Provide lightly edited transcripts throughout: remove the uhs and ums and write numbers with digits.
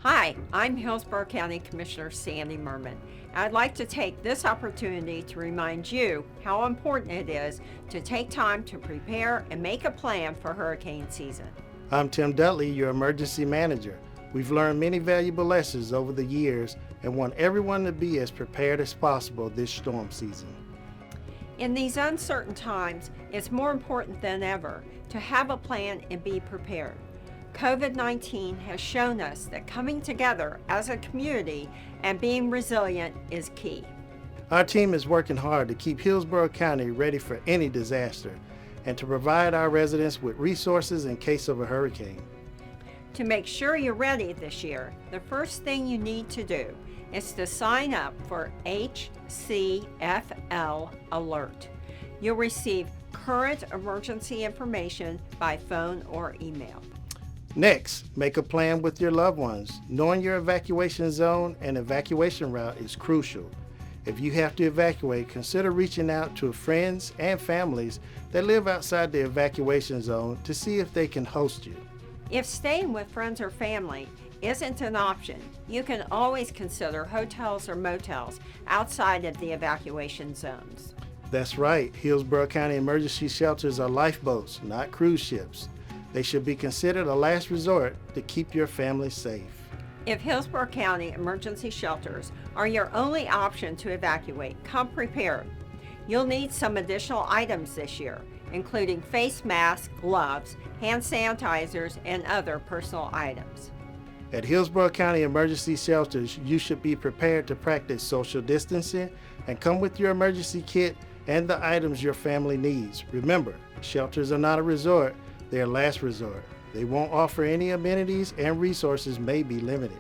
Hi, I'm Hillsborough County Commissioner Sandy Merman. I'd like to take this opportunity to remind you how important it is to take time to prepare and make a plan for hurricane season. I'm Tim Dudley, your emergency manager. We've learned many valuable lessons over the years and want everyone to be as prepared as possible this storm season. In these uncertain times, it's more important than ever to have a plan and be prepared. COVID-19 has shown us that coming together as a community and being resilient is key. Our team is working hard to keep Hillsborough County ready for any disaster and to provide our residents with resources in case of a hurricane. To make sure you're ready this year, the first thing you need to do is to sign up for HCFL Alert. You'll receive current emergency information by phone or email. Next, make a plan with your loved ones. Knowing your evacuation zone and evacuation route is crucial. If you have to evacuate, consider reaching out to friends and families that live outside the evacuation zone to see if they can host you. If staying with friends or family isn't an option, you can always consider hotels or motels outside of the evacuation zones. That's right. Hillsborough County emergency shelters are lifeboats, not cruise ships. They should be considered a last resort to keep your family safe. If Hillsborough County emergency shelters are your only option to evacuate, come prepared. You'll need some additional items this year, including face masks, gloves, hand sanitizers, and other personal items. At Hillsborough County emergency shelters, you should be prepared to practice social distancing and come with your emergency kit and the items your family needs. Remember, shelters are not a resort. Their last resort. They won't offer any amenities and resources may be limited.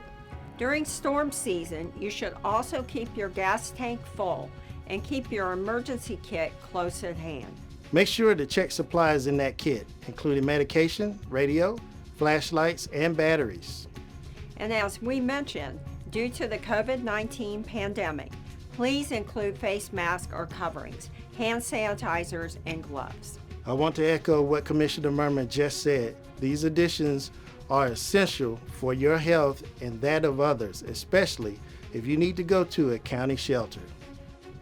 During storm season, you should also keep your gas tank full and keep your emergency kit close at hand. Make sure to check supplies in that kit, including medication, radio, flashlights, and batteries. And as we mentioned, due to the COVID-19 pandemic, please include face masks or coverings, hand sanitizers, and gloves. I want to echo what Commissioner Merman just said. These additions are essential for your health and that of others, especially if you need to go to a county shelter.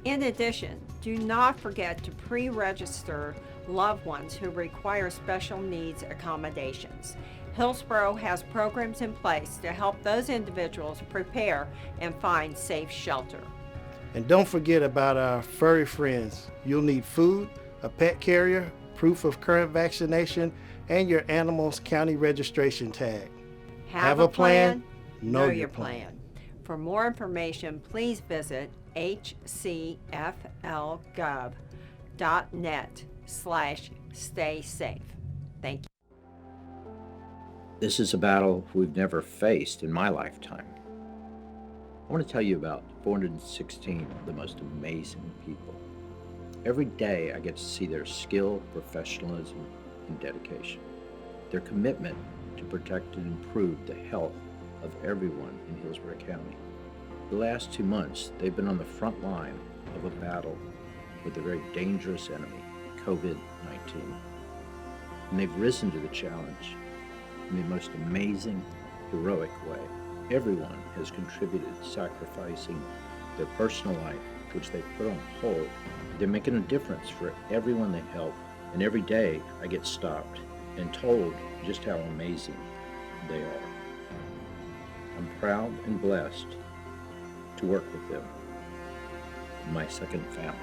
In addition, do not forget to pre-register loved ones who require special needs accommodations. Hillsborough has programs in place to help those individuals prepare and find safe shelter. And don't forget about our furry friends. You'll need food, a pet carrier, proof of current vaccination, and your animal's county registration tag. Have a plan, know your plan. For more information, please visit hcflgov.net/stay safe. Thank you. This is a battle we've never faced in my lifetime. I want to tell you about 416 of the most amazing people. Every day I get to see their skill, professionalism, and dedication. Their commitment to protect and improve the health of everyone in Hillsborough County. The last 2 months, they've been on the front line of a battle with a very dangerous enemy, COVID-19. And they've risen to the challenge in the most amazing, heroic way. Everyone has contributed, sacrificing their personal life, which they put on hold. They're making a difference for everyone they help, and every day I get stopped and told just how amazing they are. I'm proud and blessed to work with them, my second family.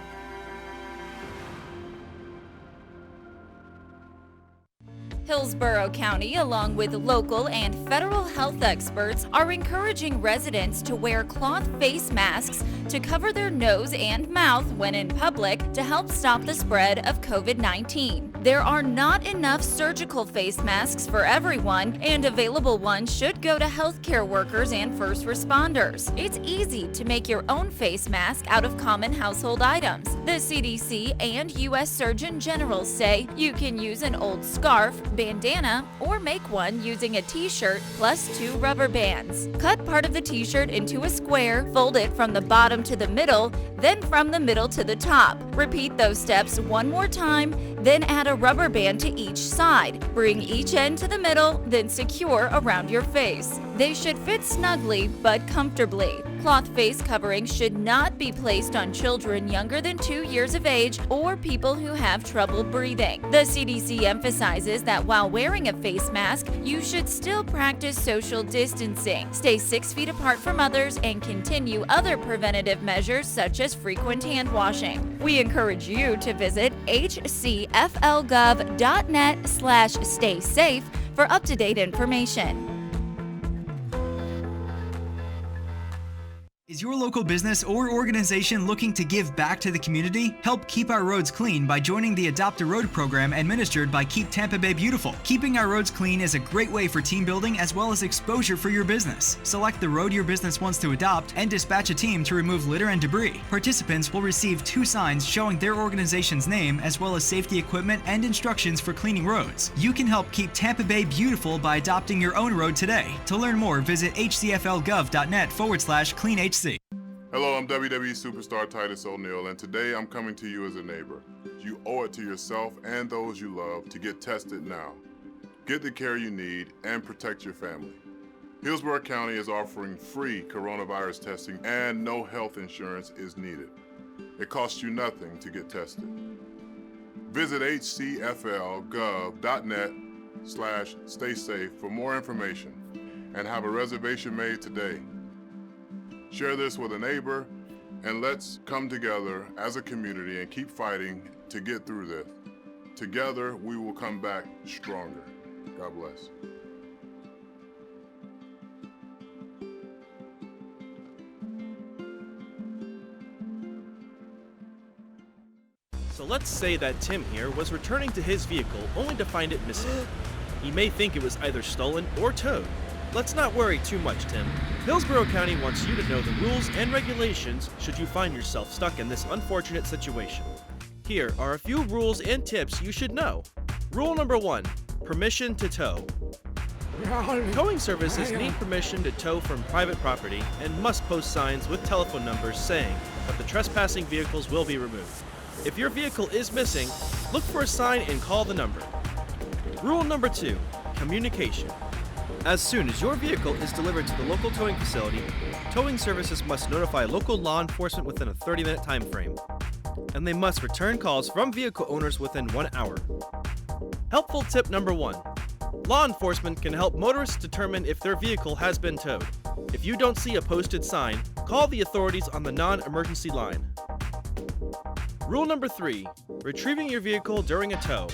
Hillsborough County, along with local and federal health experts, are encouraging residents to wear cloth face masks to cover their nose and mouth when in public to help stop the spread of COVID-19. There are not enough surgical face masks for everyone, and available ones should go to healthcare workers and first responders. It's easy to make your own face mask out of common household items. The CDC and U.S. Surgeon General say you can use an old scarf, bandana, or make one using a t-shirt plus 2 rubber bands. Cut part of the t-shirt into a square, fold it from the bottom to the middle, then from the middle to the top. Repeat those steps one more time, then add a rubber band to each side. Bring each end to the middle, then secure around your face. They should fit snugly but comfortably. Cloth face coverings should not be placed on children younger than 2 years of age or people who have trouble breathing. The CDC emphasizes that while wearing a face mask, you should still practice social distancing, stay 6 feet apart from others, and continue other preventative measures such as frequent hand washing. We encourage you to visit hcflgov.net/stay safe for up-to-date information. Is your local business or organization looking to give back to the community? Help keep our roads clean by joining the Adopt a Road program administered by Keep Tampa Bay Beautiful. Keeping our roads clean is a great way for team building as well as exposure for your business. Select the road your business wants to adopt and dispatch a team to remove litter and debris. Participants will receive 2 signs showing their organization's name as well as safety equipment and instructions for cleaning roads. You can help keep Tampa Bay beautiful by adopting your own road today. To learn more, visit hcflgov.net/cleanhc. Hello, I'm WWE superstar Titus O'Neil, and today I'm coming to you as a neighbor. You owe it to yourself and those you love to get tested now. Get the care you need and protect your family. Hillsborough County is offering free coronavirus testing and no health insurance is needed. It costs you nothing to get tested. Visit hcflgov.net/stay safe for more information and have a reservation made today. Share this with a neighbor, and let's come together as a community and keep fighting to get through this. Together, we will come back stronger. God bless. So let's say that Tim here was returning to his vehicle only to find it missing. He may think it was either stolen or towed. Let's not worry too much, Tim. Hillsborough County wants you to know the rules and regulations should you find yourself stuck in this unfortunate situation. Here are a few rules and tips you should know. Rule number 1, permission to tow. Towing services need permission to tow from private property and must post signs with telephone numbers saying that the trespassing vehicles will be removed. If your vehicle is missing, look for a sign and call the number. Rule number 2, communication. As soon as your vehicle is delivered to the local towing facility, towing services must notify local law enforcement within a 30-minute time frame, and they must return calls from vehicle owners within 1 hour. Helpful tip number 1. Law enforcement can help motorists determine if their vehicle has been towed. If you don't see a posted sign, call the authorities on the non-emergency line. Rule number 3. Retrieving your vehicle during a tow.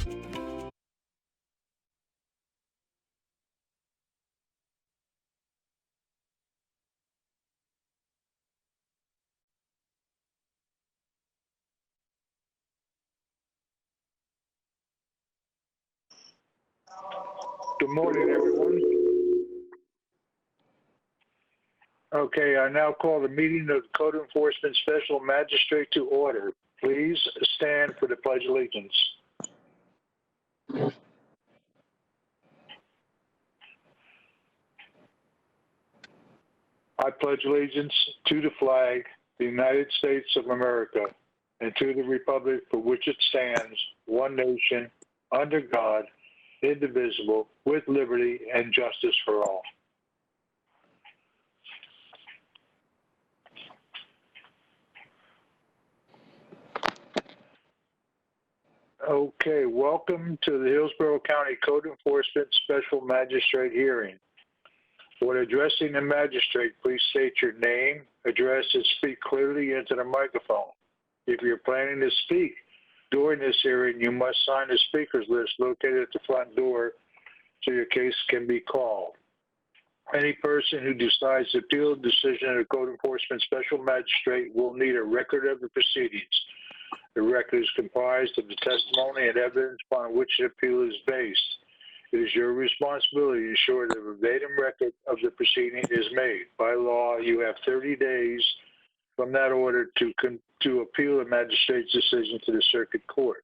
Good morning, everyone. Okay, I now call the meeting of the Code Enforcement Special Magistrate to order. Please stand for the Pledge of Allegiance. I pledge allegiance to the flag, the United States of America, and to the republic for which it stands, one nation, under God, indivisible, with liberty and justice for all. Okay, welcome to the Hillsborough County Code Enforcement Special Magistrate hearing. When addressing the magistrate, please state your name, address, and speak clearly into the microphone. If you're planning to speak during this hearing, you must sign the speakers list located at the front door so your case can be called. Any person who decides to appeal the decision of the Code Enforcement Special Magistrate will need a record of the proceedings. The record is comprised of the testimony and evidence upon which the appeal is based. It is your responsibility to ensure that a verbatim record of the proceeding is made. By law, you have 30 days from that order to appeal the magistrate's decision to the circuit court.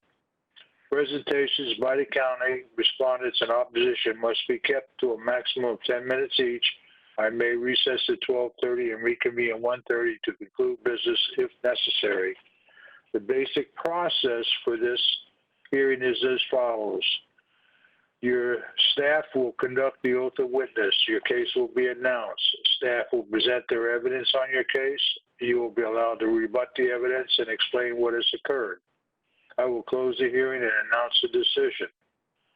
Presentations by the county respondents and opposition must be kept to a maximum of 10 minutes each. I may recess at 12:30 and reconvene at 1:30 to conclude business if necessary. The basic process for this hearing is as follows. Your staff will conduct the oath of witness. Your case will be announced. Staff will present their evidence on your case. You will be allowed to rebut the evidence and explain what has occurred. I will close the hearing and announce the decision.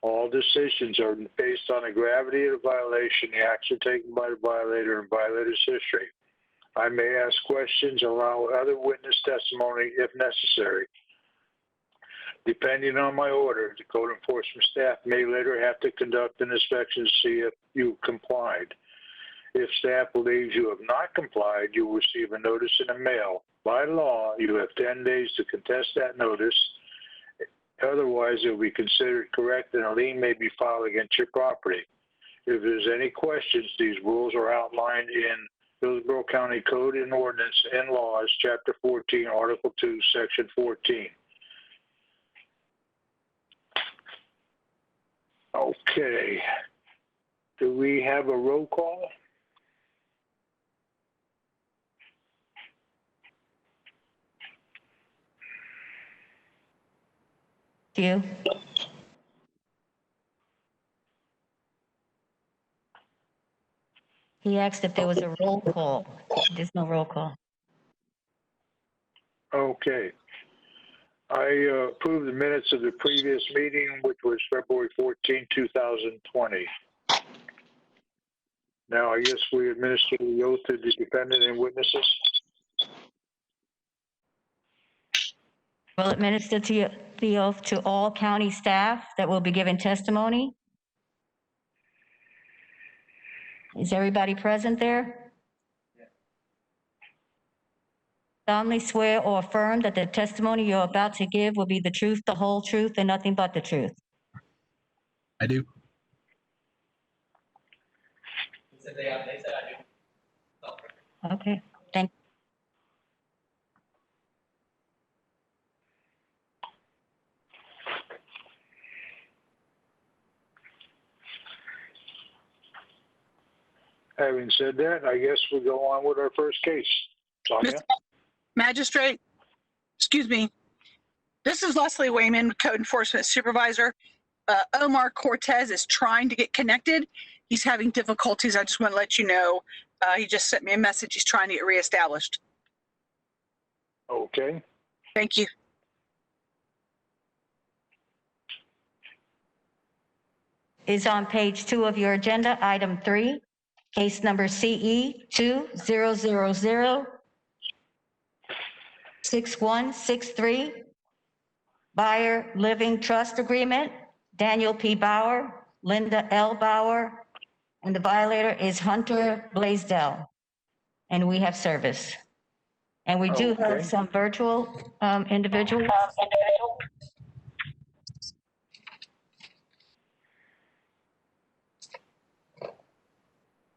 All decisions are based on the gravity of the violation, the action taken by the violator, and violator's history. I may ask questions, allow other witness testimony if necessary. Depending on my order, the code enforcement staff may later have to conduct an inspection to see if you complied. If staff believes you have not complied, you will receive a notice in the mail. By law, you have 10 days to contest that notice. Otherwise, it will be considered correct and a lien may be filed against your property. If there's any questions, these rules are outlined in Hillsborough County Code and Ordinance and Laws, Chapter 14, Article 2, Section 14. Okay. Do we have a roll call? You. He asked if there was a roll call. There's no roll call. Okay. I approve the minutes of the previous meeting, which was February 14, 2020. Now, I guess we administer the oath to the defendant and witnesses. Will administer the oath to all county staff that will be giving testimony. Is everybody present there? Solemnly swear or affirm that the testimony you're about to give will be the truth, the whole truth, and nothing but the truth. I do. Okay, thank Having said that, I guess we'll go on with our first case. Sonia? Magistrate, excuse me. This is Leslie Wayman, Code Enforcement Supervisor. Omar Cortez is trying to get connected. He's having difficulties. I just want to let you know. He just sent me a message. He's trying to get reestablished. Okay. Thank you. is on page 2 of your agenda, item 3, case number CE 20006163, Buyer Living Trust Agreement, Daniel P. Bauer, Linda L. Bauer, and the violator is Hunter Blaisdell. And we have service. And we do have some virtual individuals.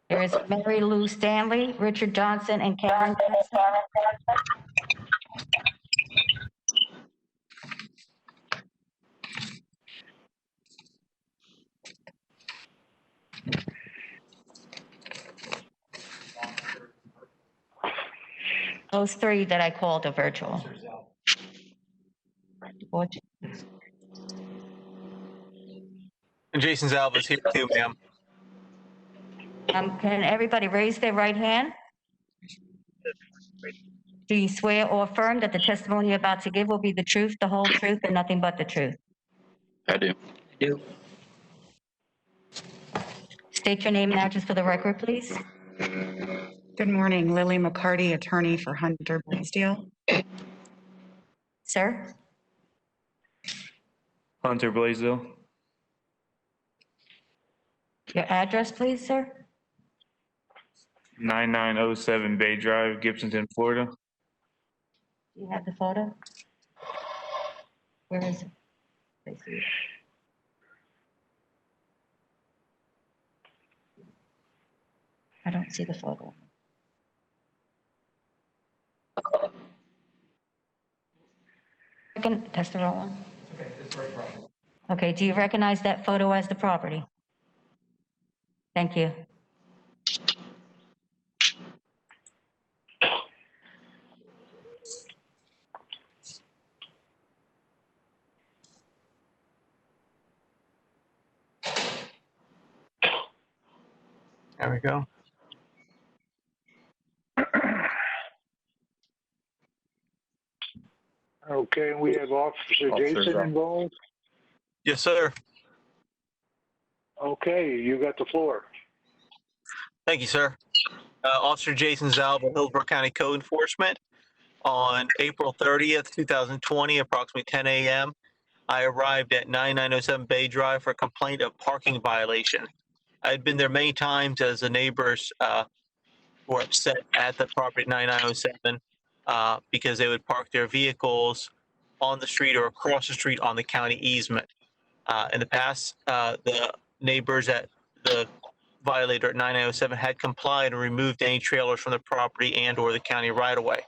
There is Mary Lou Stanley, Richard Johnson, and Karen Johnson. Those 3 that I called are virtual. Jason Zalva's here too, ma'am. Can everybody raise their right hand? Do you swear or affirm that the testimony you're about to give will be the truth, the whole truth, and nothing but the truth? I do. I do. State your name and address for the record, please. Good morning, Lily McCarty, attorney for Hunter Blaisdell. Sir? Hunter Blaisdell. Your address, please, sir? 9907 Bay Drive, Gibsonton, Florida. Do you have the photo? Where is it? I see it. I don't see the photo. That's the wrong one. Okay, do you recognize that photo as the property? Thank you. There we go. Okay, we have Officer Jason involved. Yes, sir. Okay, you got the floor. Thank you, sir. Officer Jason Zalba, Hillsborough County Code Enforcement. On April 30th, 2020, approximately 10 a.m., I arrived at 9907 Bay Drive for a complaint of parking violation. I had been there many times as the neighbors were upset at the property at 9907 because they would park their vehicles on the street or across the street on the county easement. In the past, the neighbors at the violator at 9907 had complied and removed any trailers from the property and or the county right-of-way.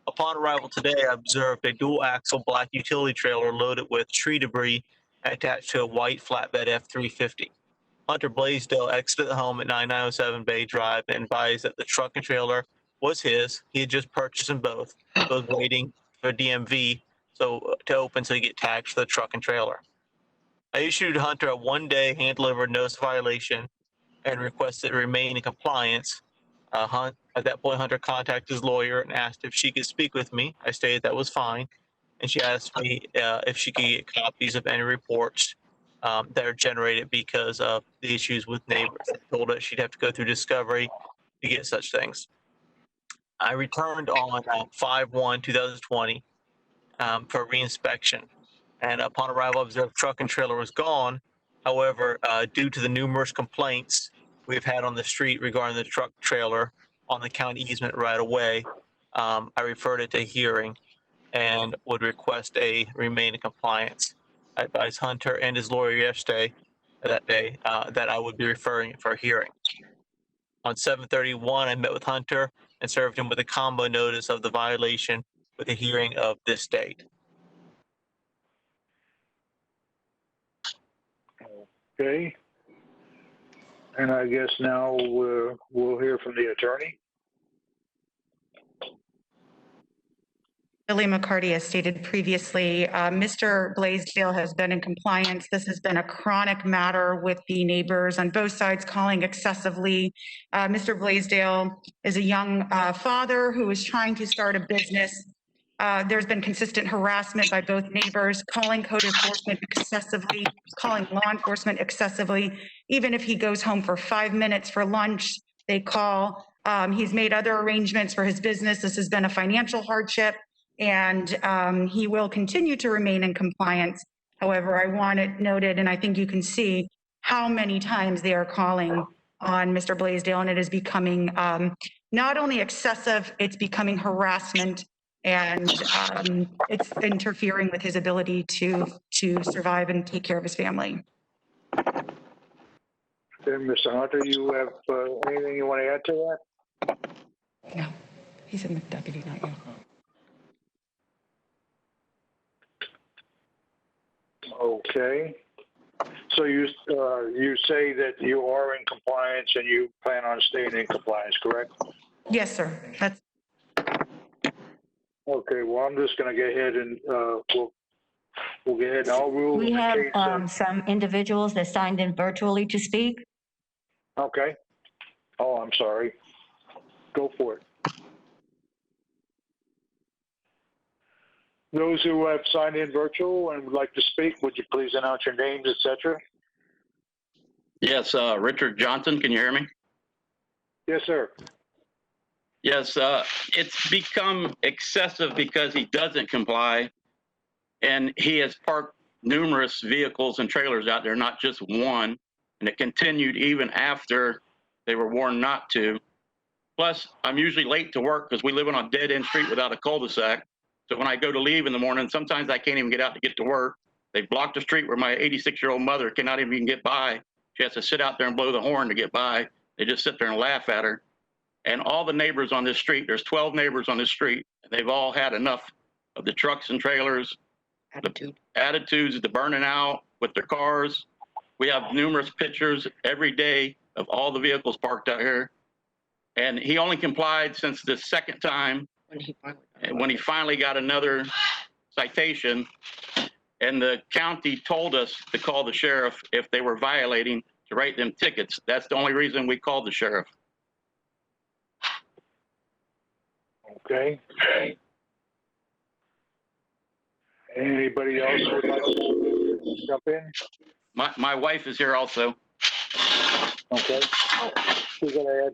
Upon arrival today, I observed a dual-axle black utility trailer loaded with tree debris attached to a white flatbed F-350. Hunter Blaisdell exited the home at 9907 Bay Drive and advised that the truck and trailer was his. He had just purchased them both. He was waiting for DMV to open so he get tagged for the truck and trailer. I issued Hunter a one-day hand-delivered notice of violation and requested to remain in compliance. At that point, Hunter contacted his lawyer and asked if she could speak with me. I stated that was fine. And she asked me if she could get copies of any reports that are generated because of the issues with neighbors. I told her she'd have to go through discovery to get such things. I returned on 5/1/2020 for reinspection. And upon arrival, I observed truck and trailer was gone. However, due to the numerous complaints we've had on the street regarding the truck trailer on the county easement right away, I referred it to hearing and would request a remain in compliance. I advised Hunter and his lawyer yesterday, that day, that I would be referring it for a hearing. On 7/31, I met with Hunter and served him with a combo notice of the violation with a hearing of this date. Okay. And I guess now we'll hear from the attorney. Lily McCarty, as stated previously, Mr. Blaisdell has been in compliance. This has been a chronic matter with the neighbors on both sides calling excessively. Mr. Blaisdell is a young father who is trying to start a business. There's been consistent harassment by both neighbors, calling code enforcement excessively, calling law enforcement excessively. Even if he goes home for 5 minutes for lunch, they call. He's made other arrangements for his business. This has been a financial hardship, and he will continue to remain in compliance. However, I want it noted, and I think you can see how many times they are calling on Mr. Blaisdell, and it is becoming not only excessive, it's becoming harassment, and it's interfering with his ability to survive and take care of his family. Then, Mr. Hunter, you have anything you want to add to that? No, he's in the deputy, not you. Okay. So you say that you are in compliance and you plan on staying in compliance, correct? Yes, sir. That's okay. Well, I'm just going to go ahead and we'll go ahead and I'll rule. We in have case some individuals that signed in virtually to speak. Okay. Oh, I'm sorry. Go for it. Those who have signed in virtual and would like to speak, would you please announce your names, etc.? Yes, Richard Johnson, can you hear me? Yes, sir. Yes, it's become excessive because he doesn't comply, and he has parked numerous vehicles and trailers out there, not just one, and it continued even after they were warned not to. Plus, I'm usually late to work because we live on a dead-end street without a cul-de-sac. So when I go to leave in the morning, sometimes I can't even get out to get to work. They blocked the street where my 86-year-old mother cannot even get by. She has to sit out there and blow the horn to get by. They just sit there and laugh at her. And all the neighbors on this street, there's 12 neighbors on this street, and they've all had enough of the trucks and trailers, the attitudes, the burning out with their cars. We have numerous pictures every day of all the vehicles parked out here. And he only complied since the second time when he finally got another citation. And the county told us to call the sheriff if they were violating, to write them tickets. That's the only reason we called the sheriff. Okay. Anybody else would like to jump in? My wife is here also. Okay. She's gonna add.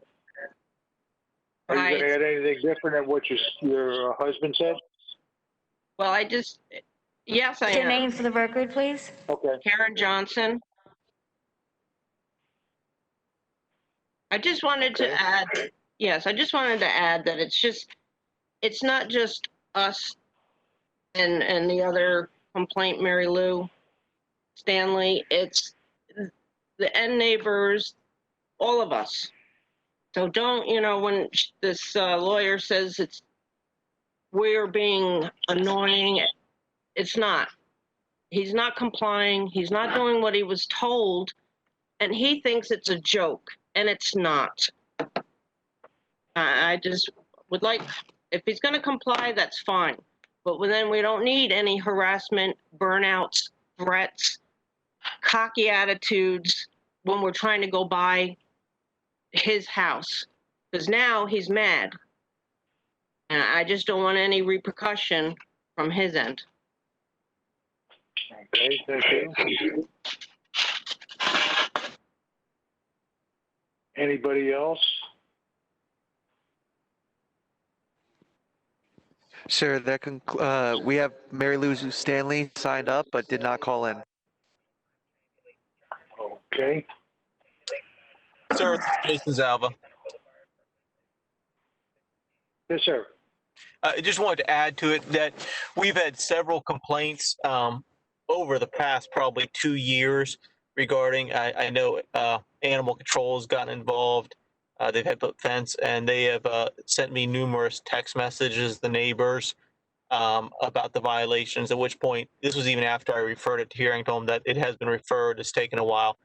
Are you Right. gonna add anything different than what your husband said? Well, yes, I Your am. name for the record, please? Okay. Karen Johnson. I just wanted to add, yes, I just wanted to add that it's not just us and the other complaint, Mary Lou Stanley, it's the end neighbors, all of us. So don't, when this lawyer says we're being annoying, it's not. He's not complying. He's not doing what he was told, and he thinks it's a joke, and it's not. I just would like, if he's going to comply, that's fine. But then we don't need any harassment, burnouts, threats, cocky attitudes when we're trying to go by his house, because now he's mad. And I just don't want any repercussion from his end. Okay, thank you. Anybody else? Sir, we have Mary Lou Stanley signed up but did not call in. Okay. Sir, this is Jason Zalva. Yes, sir. I just wanted to add to it that we've had several complaints over the past probably 2 years regarding, I know animal control has gotten involved. They've had put fence, and they have sent me numerous text messages, the neighbors, about the violations, at which point, this was even after I referred it to hearing, told them that it has been referred, it's taken a while.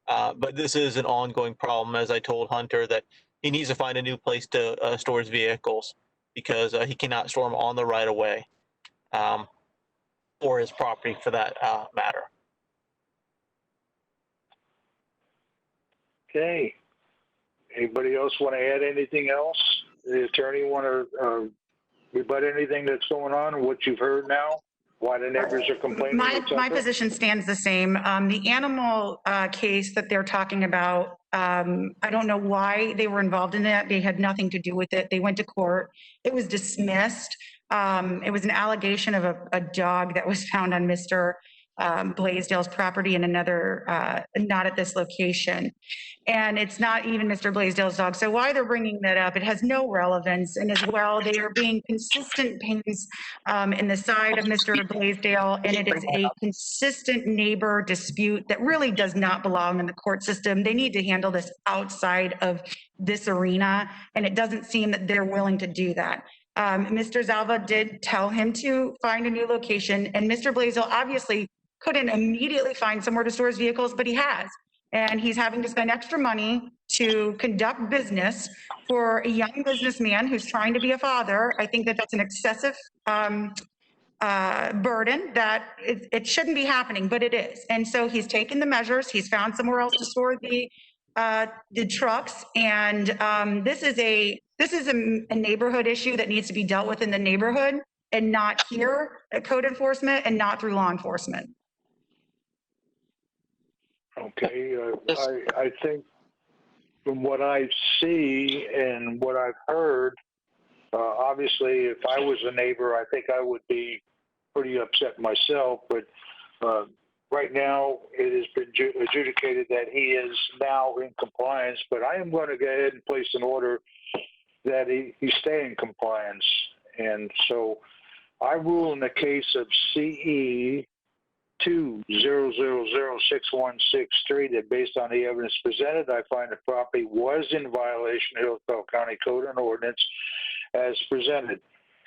But this is an ongoing problem, as I told Hunter, that he needs to find a new place to store his vehicles, because he cannot store them on the right of way, or his property for that matter. Okay. Anybody else want to add anything else? The attorney want to rebut anything that's going on, what you've heard now? Why the neighbors are complaining? My position stands the same. The animal case that they're talking about, I don't know why they were involved in it. They had nothing to do with it. They went to court. It was dismissed. It was an allegation of a dog that was found on Mr. Blaisdell's property in another, not at this location. And it's not even Mr. Blaisdell's dog. So why they're bringing that up, it has no relevance. And as well, they are being consistent pains in the side of Mr. Blaisdell. And it is a consistent neighbor dispute that really does not belong in the court system. They need to handle this outside of this arena. And it doesn't seem that they're willing to do that. Mr. Zalva did tell him to find a new location. And Mr. Blaisdell obviously couldn't immediately find somewhere to store his vehicles, but he has. And he's having to spend extra money to conduct business for a young businessman who's trying to be a father. I think that that's an excessive burden that it shouldn't be happening, but it is. And so he's taken the measures. He's found somewhere else to store the trucks. And this is a neighborhood issue that needs to be dealt with in the neighborhood and not here at code enforcement and not through law enforcement. Okay, I think from what I see and what I've heard, obviously, if I was a neighbor, I think I would be pretty upset myself. But right now, it has been adjudicated that he is now in compliance. But I am going to go ahead and place an order that he stay in compliance. And so I rule in the case of CE 2000663 that based on the evidence presented, I find the property was in violation of Hillsborough County Code and Ordinance as presented.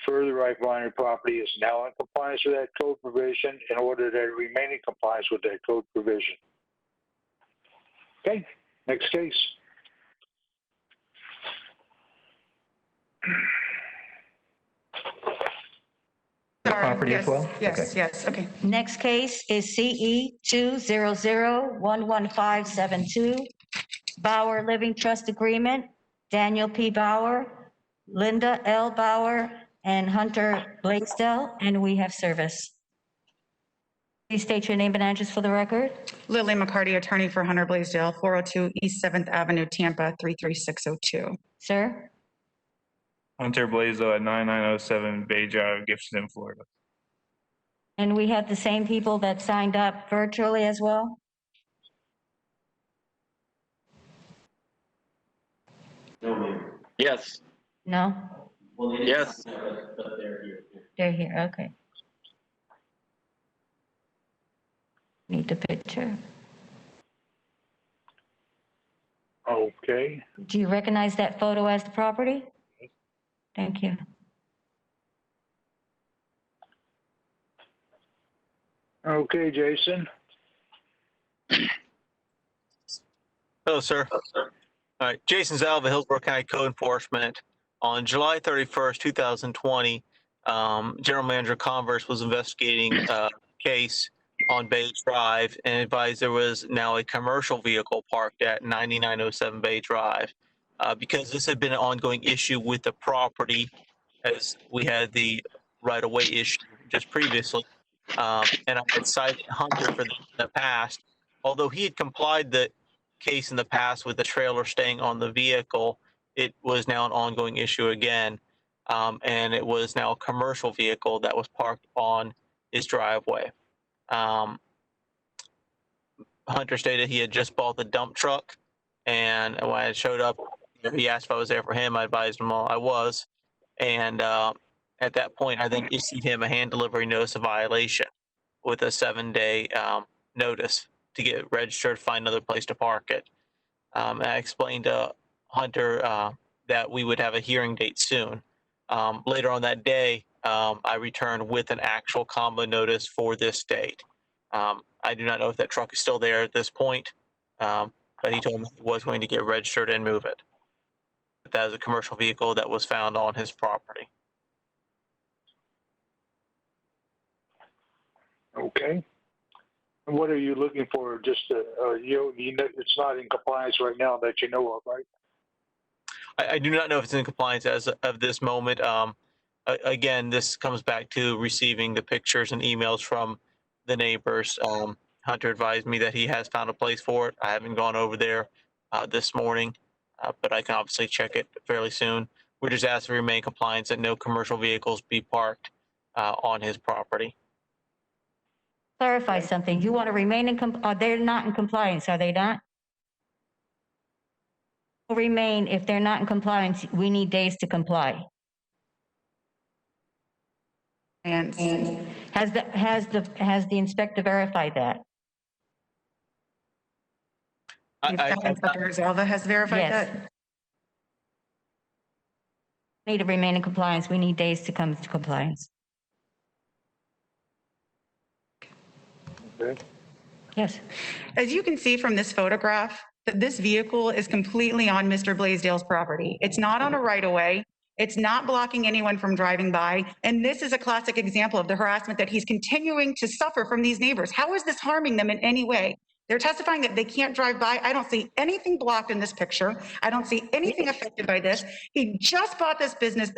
Further, I find the property is now in compliance with that code provision in order that it remain in compliance with that code provision. Okay, next case. Sorry, property as well? Yes, yes, okay. Next case is CE 200-11572, Bauer Living Trust Agreement, Daniel P. Bauer, Linda L. Bauer, and Hunter Blaisdell, and we have service. Please state your name and address for the record. Lily McCarty, attorney for Hunter Blaisdell, 402 East 7th Avenue, Tampa, 33602. Sir? Hunter Blaisdell at 9907 Bay Drive, Gibson, Florida. And we have the same people that signed up virtually as well? Yes. No? Yes. They're here, okay. Need the picture. Okay. Do you recognize that photo as the property? Thank you. Okay, Jason. Hello, sir. All right, Jason Zalva, Hillsborough County Code Enforcement. On July 31st, 2020, General Manager Converse was investigating a case on Bay Drive and advised there was now a commercial vehicle parked at 9907 Bay Drive. Because this had been an ongoing issue with the property, as we had the right-of-way issue just previously, and I had cited Hunter for this in the past. Although he had complied the case in the past with the trailer staying on the vehicle, it was now an ongoing issue again, and it was now a commercial vehicle that was parked on his driveway. Hunter stated he had just bought the dump truck, and when I showed up, he asked if I was there for him. I advised him I was, and at that point, I then issued him a hand delivery notice of violation with a 7-day notice to get registered, find another place to park it. And I explained to Hunter that we would have a hearing date soon. Later on that day, I returned with an actual combo notice for this date. I do not know if that truck is still there at this point, but he told me he was going to get registered and move it. But that is a commercial vehicle that was found on his property. Okay. And what are you looking for? Just you know, it's not in compliance right now that you know of, right? I do not know if it's in compliance as of this moment. Again, this comes back to receiving the pictures and emails from the neighbors. Hunter advised me that he has found a place for it. I haven't gone over there this morning, but I can obviously check it fairly soon. We're just asked to remain compliant that no commercial vehicles be parked on his property. Clarify something. You want to remain in they're not in compliance, are they not? Remain, if they're not in compliance, we need days to comply. And has the inspector verified that? Inspector Zalva has verified that? Need to remain in compliance. We need days to come to compliance. Okay. Yes. As you can see from this photograph, that this vehicle is completely on Mr. Blaisdell's property. It's not on a right-of-way. It's not blocking anyone from driving by. And this is a classic example of the harassment that he's continuing to suffer from these neighbors. How is this harming them in any way? They're testifying that they can't drive by. I don't see anything blocked in this picture. I don't see anything affected by this. He just bought this business,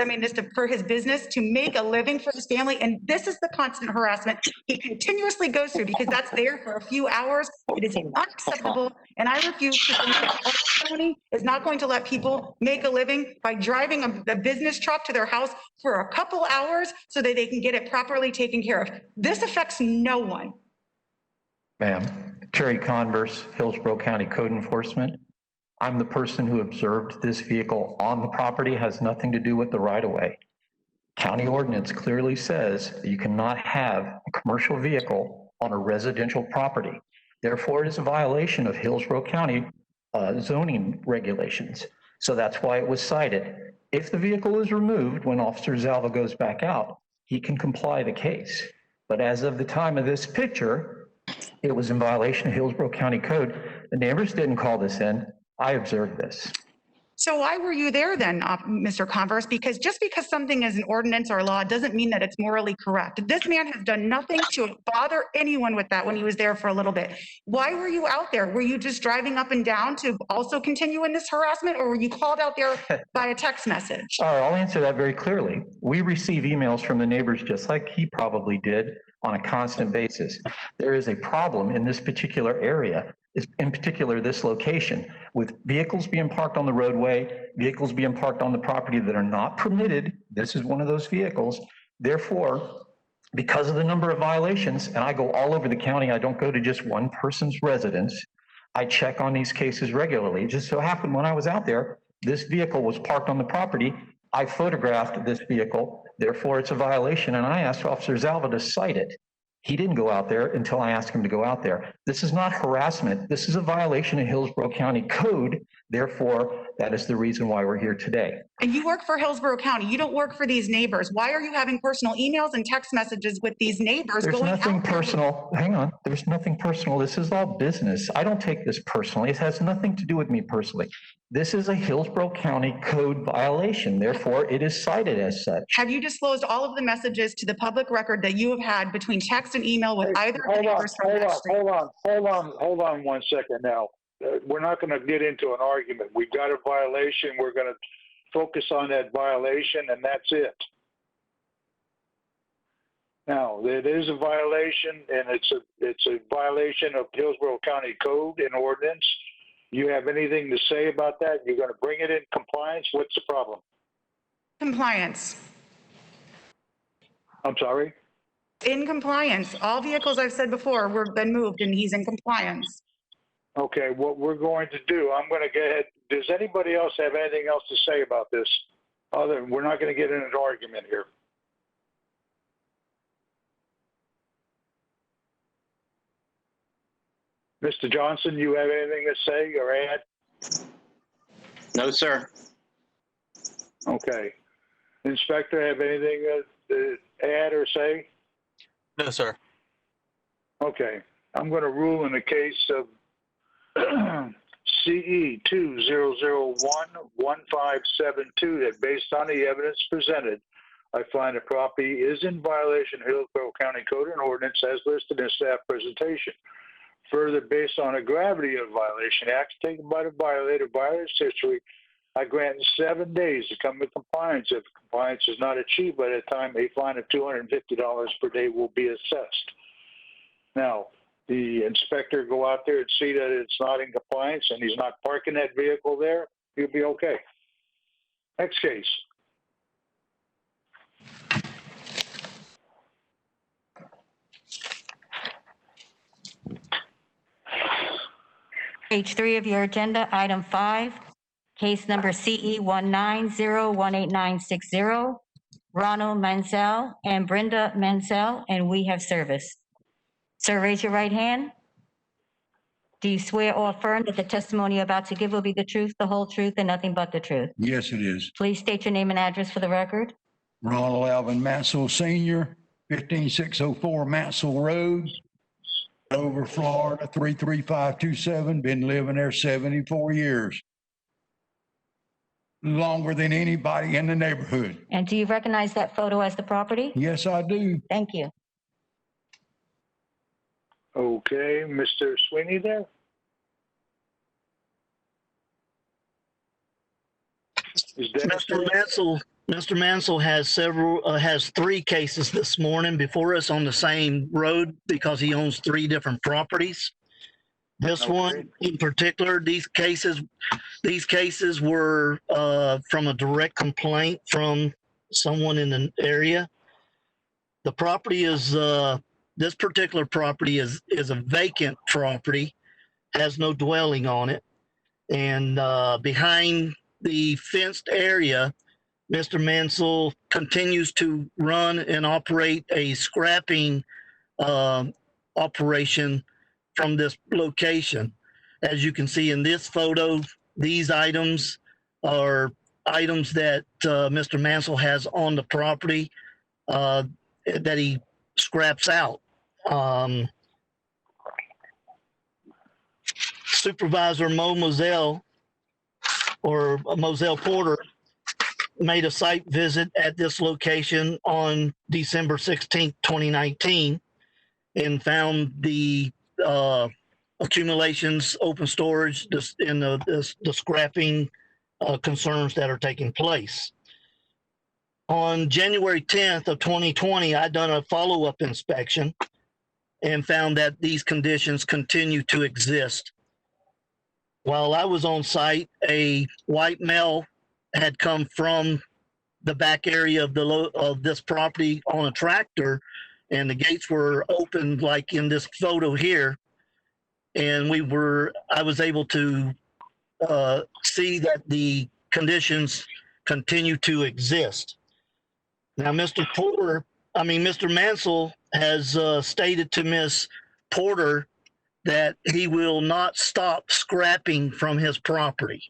for his business to make a living for his family. And this is the constant harassment he continuously goes through because that's there for a few hours. It is unacceptable. And I refuse to think that our county is not going to let people make a living by driving a business truck to their house for a couple hours so that they can get it properly taken care of. This affects no one. Ma'am. Terry Converse, Hillsborough County Code Enforcement. I'm the person who observed this vehicle on the property, has nothing to do with the right-of-way. County ordinance clearly says that you cannot have a commercial vehicle on a residential property. Therefore, it is a violation of Hillsborough County zoning regulations. So that's why it was cited. If the vehicle is removed when Officer Zalva goes back out, he can comply the case. But as of the time of this picture, it was in violation of Hillsborough County Code. The neighbors didn't call this in. I observed this. So why were you there then, Mr. Converse? Because just because something is an ordinance or law doesn't mean that it's morally correct. This man has done nothing to bother anyone with that when he was there for a little bit. Why were you out there? Were you just driving up and down to also continue in this harassment, or were you called out there by a text message? All right, I'll answer that very clearly. We receive emails from the neighbors just like he probably did on a constant basis. There is a problem in this particular area, in particular this location, with vehicles being parked on the roadway, vehicles being parked on the property that are not permitted. This is one of those vehicles. Therefore, because of the number of violations, and I go all over the county, I don't go to just one person's residence, I check on these cases regularly. It just so happened when I was out there, this vehicle was parked on the property. I photographed this vehicle, therefore it's a violation, and I asked Officer Zalva to cite it. He didn't go out there until I asked him to go out there. This is not harassment. This is a violation of Hillsborough County Code. Therefore, that is the reason why we're here today. And you work for Hillsborough County. You don't work for these neighbors. Why are you having personal emails and text messages with these neighbors There's going nothing out there? personal. Hang on. There's nothing personal. This is all business. I don't take this personally. It has nothing to do with me personally. This is a Hillsborough County Code violation. Therefore, it is cited as such. Have you disclosed all of the messages to the public record that you have had between text and email with either of the neighbors from that street? Hold on 1 second now. We're not going to get into an argument. We've got a violation. We're going to focus on that violation, and that's it. Now, it is a violation, and it's a violation of Hillsborough County Code and ordinance. You have anything to say about that? You're going to bring it in compliance? What's the problem? Compliance. I'm sorry? In compliance. All vehicles I've said before were been moved and he's in compliance. Okay, what we're going to do, I'm going to get ahead. Does anybody else have anything else to say about this? We're not going to get in an argument here. Mr. Johnson, you have anything to say or add? No, sir. Okay. Inspector, have anything to add or say? No, sir. Okay. I'm going to rule in the case of CE 2001-1572 that based on the evidence presented, I find the property is in violation of Hillsborough County Code and Ordinance as listed in staff presentation. Further, based on the gravity of the violation, acts taken by the violator, violator's history, I grant 7 days to come to compliance. If compliance is not achieved by that time, a fine of $250 per day will be assessed. Now, the inspector go out there and see that it's not in compliance and he's not parking that vehicle there, he'll be okay. Next case. Page 3 of your agenda, item 5, case number CE 190-18960, Ronald Mansell and Brenda Mansell, and we have service. Sir, raise your right hand. Do you swear or affirm that the testimony you're about to give will be the truth, the whole truth, and nothing but the truth? Yes, it is. Please state your name and address for the record. Ronald Alvin Mansell Sr., 15604 Mansell Road, Dover, Florida, 33527. Been living there 74 years. Longer than anybody in the neighborhood. And do you recognize that photo as the property? Yes, I do. Thank you. Okay, Mr. Sweeney there? Mr. Mansell has 3 cases this morning before us on the same road because he owns 3 different properties. This one in particular, these cases were from a direct complaint from someone in the area. The property is this particular property is a vacant property, has no dwelling on it, and behind the fenced area, Mr. Mansell continues to run and operate a scrapping operation from this location. As you can see in this photo, these items are items that Mr. Mansell has on the property that he scraps out. Supervisor Mo Moselle or Moselle Porter made a site visit at this location on December 16th, 2019, and found the accumulations, open storage, and the scrapping concerns that are taking place. On January 10th of 2020, I done a follow-up inspection and found that these conditions continue to exist. While I was on site, a white male had come from the back area of this property on a tractor, and the gates were open like in this photo here. And I was able to see that the conditions continue to exist. Now, Mr. Mansell has stated to Ms. Porter that he will not stop scrapping from his property.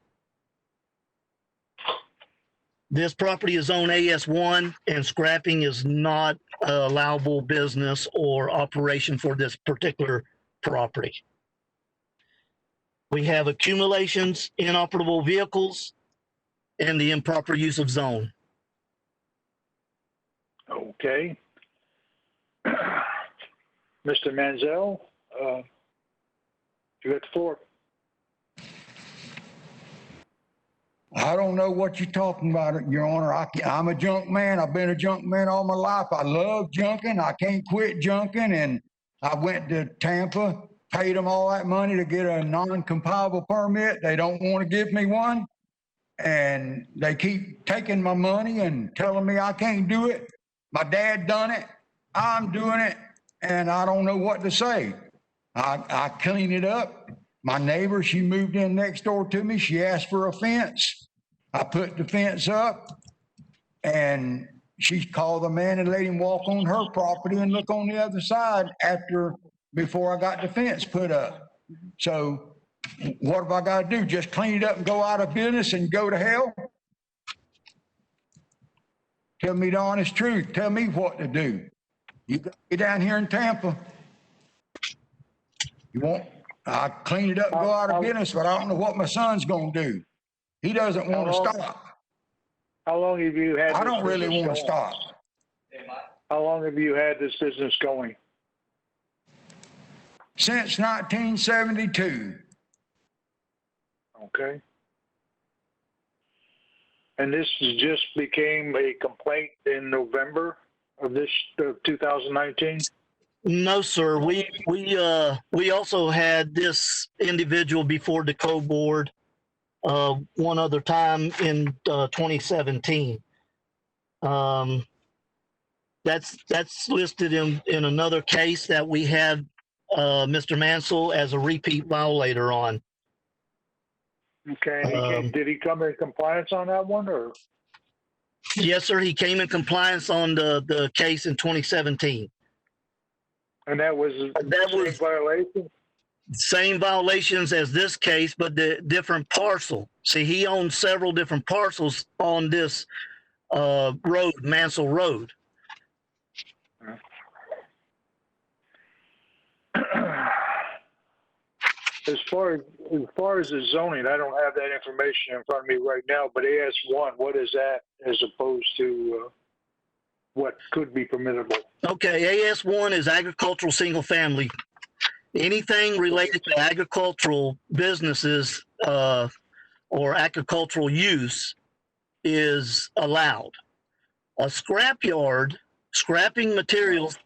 This property is on AS1, and scrapping is not allowable business or operation for this particular property. We have accumulations, inoperable vehicles, and the improper use of zone. Okay. Mr. Mansell, you got the floor. I don't know what you're talking about, Your Honor. I'm a junk man. I've been a junk man all my life. I love junking. I can't quit junking. And I went to Tampa, paid them all that money to get a non-compilable permit. They don't want to give me one. And they keep taking my money and telling me I can't do it. My dad done it. I'm doing it. And I don't know what to say. I clean it up. My neighbor, she moved in next door to me. She asked for a fence. I put the fence up, and she called the man and let him walk on her property and look on the other side before I got the fence put up. So what have I got to do? Just clean it up and go out of business and go to hell? Tell me the honest truth. Tell me what to do. You got me down here in Tampa. I clean it up and go out of business, but I don't know what my son's going to do. He doesn't want to stop. How long have you had? I don't really want to stop. How long have you had this business going? Since 1972. Okay. And this just became a complaint in November of 2019? No, sir. We also had this individual before the code board one other time in 2017. That's listed in another case that we had Mr. Mansell as a repeat violator on. Okay. Did he come in compliance on that one, or? Yes, sir. He came in compliance on the case in 2017. And that was same violation? Same violations as this case, but the different parcel. See, he owns several different parcels on this road, Mansell Road. As far as the zoning, I don't have that information in front of me right now, but AS1, what is that as opposed to what could be permissible? Okay, AS1 is agricultural single family. Anything related to agricultural businesses or agricultural use is allowed. A scrapyard, scrapping materials,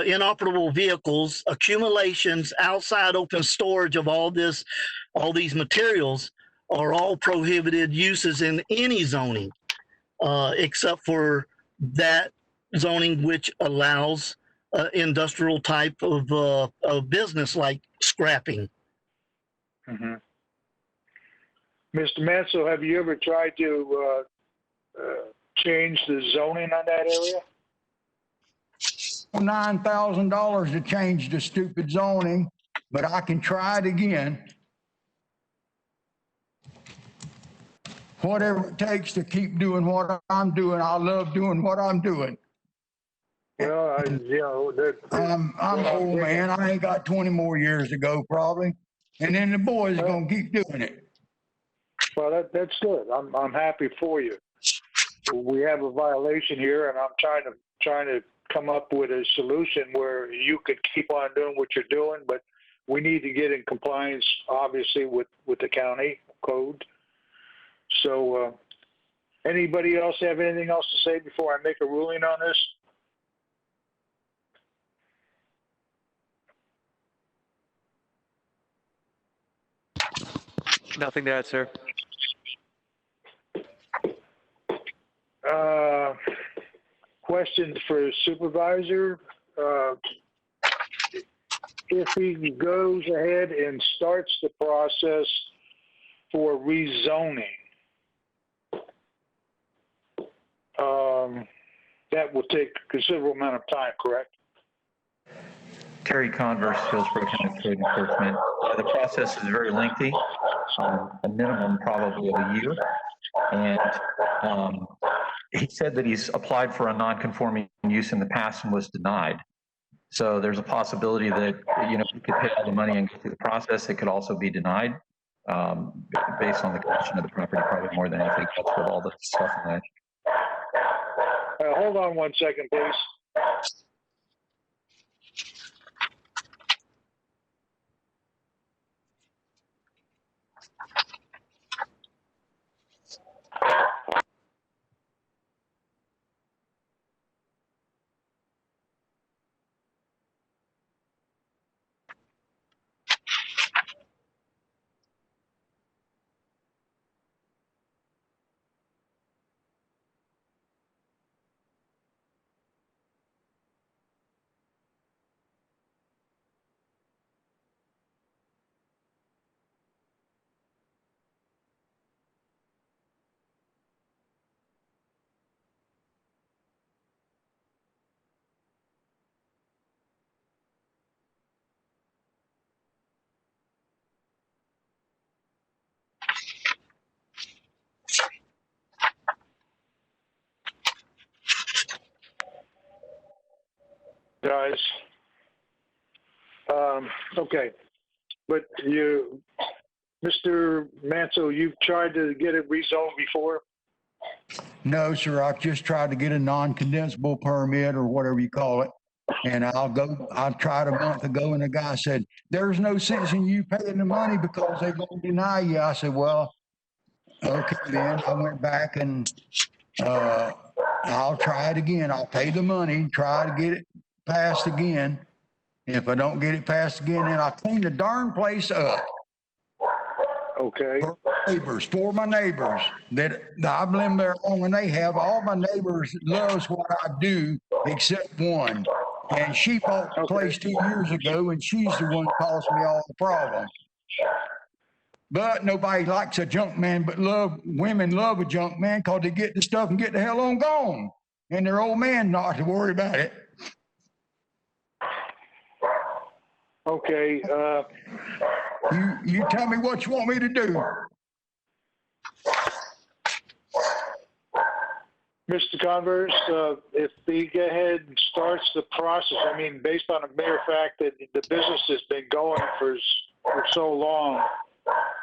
inoperable vehicles, accumulations, outside open storage of all these materials are all prohibited uses in any zoning, except for that zoning which allows industrial type of business like scrapping. Mm-hmm. Mr. Mansell, have you ever tried to change the zoning on that area? $9,000 to change the stupid zoning, but I can try it again. Whatever it takes to keep doing what I'm doing. I love doing what I'm doing. Well, I'm old, man. I ain't got 20 more years to go, probably. And then the boys are going to keep doing it. Well, that's good. I'm happy for you. We have a violation here, and I'm trying to come up with a solution where you could keep on doing what you're doing, but we need to get in compliance, obviously, with the county code. So, anybody else have anything else to say before I make a ruling on this? Nothing to add, sir. Questions for supervisor. If he goes ahead and starts the process for rezoning, that will take a considerable amount of time, correct? Terry Converse, Hillsborough County Code Enforcement. The process is very lengthy, a minimum probably of a year. And he said that he's applied for a non-conforming use in the past and was denied. So there's a possibility that, you could pay all the money and go through the process. It could also be denied based on the condition of the property, probably more than anything else with all the stuff in it. Hold on 1 second, please. Guys, okay, but you, Mr. Mansell, you've tried to get it rezoned before? No, sir, I've just tried to get a non-condensable permit or whatever you call it. And I tried a month ago and the guy said, there's no sense in you paying the money because they're going to deny you. I said, well, okay, then I went back and I'll try it again. I'll pay the money, try to get it passed again. If I don't get it passed again, then I'll clean the darn place up. Okay. For my neighbors that I've lived there long and they have. All my neighbors loves what I do except one. And she bought the place 2 years ago and she's the one that caused me all the problems. But nobody likes a junk man, but women love a junk man because they get the stuff and get the hell on gone. And their old man not to worry about it. Okay. You tell me what you want me to do. Mr. Converse, if he go ahead and starts the process, I mean, based on the mere fact that the business has been going for so long,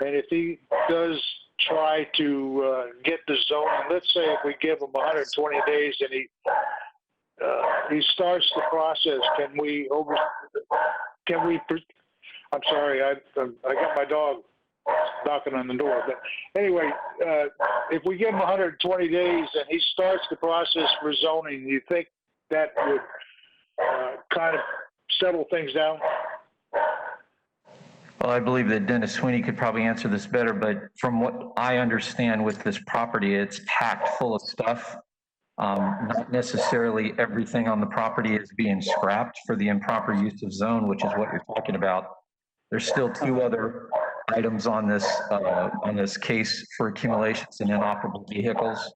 and if he does try to get the zoning, let's say if we give him 120 days and he starts the process, I'm sorry, I got my dog knocking on the door. But anyway, if we give him 120 days and he starts the process for zoning, you think that would kind of settle things down? Well, I believe that Dennis Sweeney could probably answer this better, but from what I understand with this property, it's packed full of stuff. Not necessarily everything on the property is being scrapped for the improper use of zone, which is what you're talking about. There's still 2 other items on this case for accumulations and inoperable vehicles.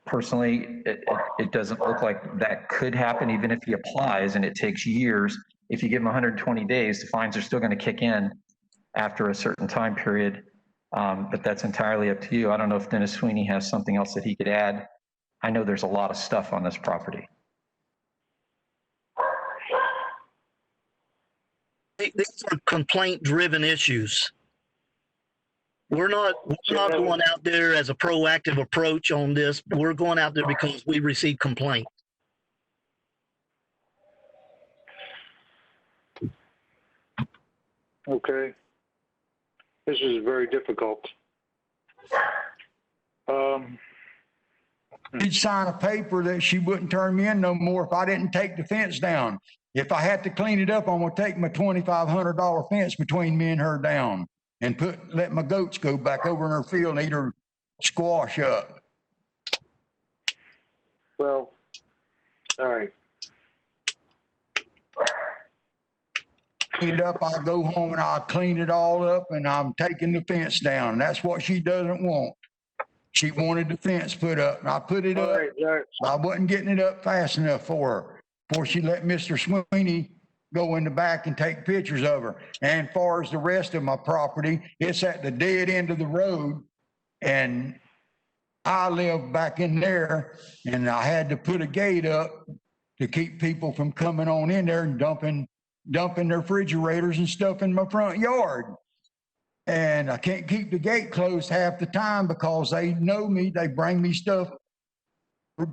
Personally, it doesn't look like that could happen even if he applies, and it takes years. If you give him 120 days, the fines are still going to kick in after a certain time period. But that's entirely up to you. I don't know if Dennis Sweeney has something else that he could add. I know there's a lot of stuff on this property. These are complaint-driven issues. We're not going out there as a proactive approach on this. We're going out there because we received complaint. Okay. This is very difficult. She'd sign a paper that she wouldn't turn me in no more if I didn't take the fence down. If I had to clean it up, I'm gonna take my $2,500 fence between me and her down and let my goats go back over in her field and eat her squash up. Well, all right. Clean it up, I'll go home and I'll clean it all up and I'm taking the fence down. That's what she doesn't want. She wanted the fence put up and I put it up. I wasn't getting it up fast enough for her before she let Mr. Sweeney go in the back and take pictures of her. And as far as the rest of my property, it's at the dead end of the road and I live back in there and I had to put a gate up to keep people from coming on in there and dumping their refrigerators and stuff in my front yard. And I can't keep the gate closed half the time because they know me. They bring me stuff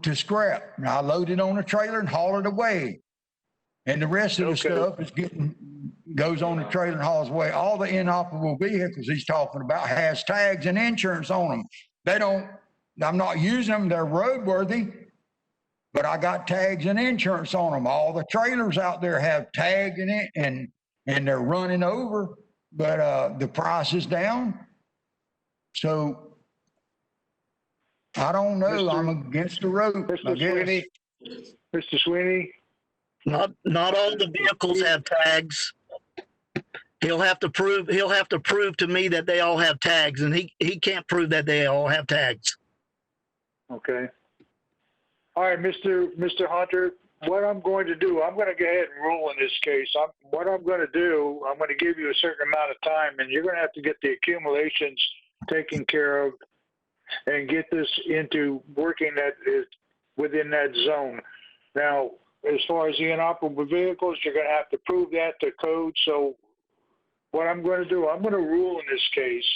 to scrap. And I load it on a trailer and haul it away. And the rest of the stuff is goes on the trailer and hauls away. All the inoperable vehicles he's talking about has tags and insurance on them. I'm not using them. They're roadworthy, but I got tags and insurance on them. All the trailers out there have tags in it and they're running over. But the price is down. So I don't know. I'm against the road. Mr. Sweeney. Not all the vehicles have tags. He'll have to prove to me that they all have tags, and he can't prove that they all have tags. Okay. All right, Mr. Hunter. What I'm going to do, I'm going to go ahead and rule in this case. What I'm going to do, I'm going to give you a certain amount of time, and you're going to have to get the accumulations taken care of and get this into working that is within that zone. Now, as far as the inoperable vehicles, you're going to have to prove that to code. So what I'm going to do, I'm going to rule in this case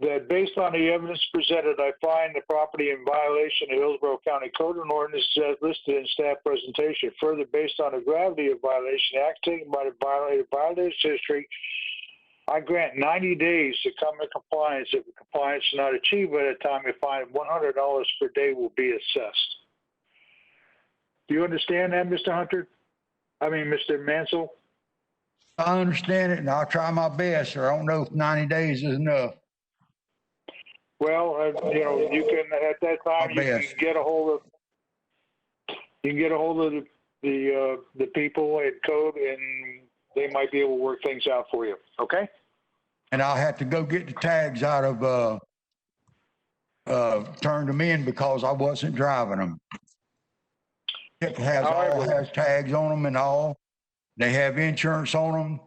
that based on the evidence presented, I find the property in violation of Hillsborough County Code and ordinances as listed in staff presentation. Further, based on the gravity of violation, the act taken by the violator's history, I grant 90 days to come in compliance. If the compliance is not achieved by the time, you find $100 per day will be assessed. Do you understand that, Mr. Hunter? Mr. Mansell? I understand it, and I'll try my best, or I don't know if 90 days is enough. Well, you can at that time you can get a hold of the people at code, and they might be able to work things out for you. Okay. And I'll have to go get the tags out of turn them in because I wasn't driving them. It has tags on them and all. They have insurance on them,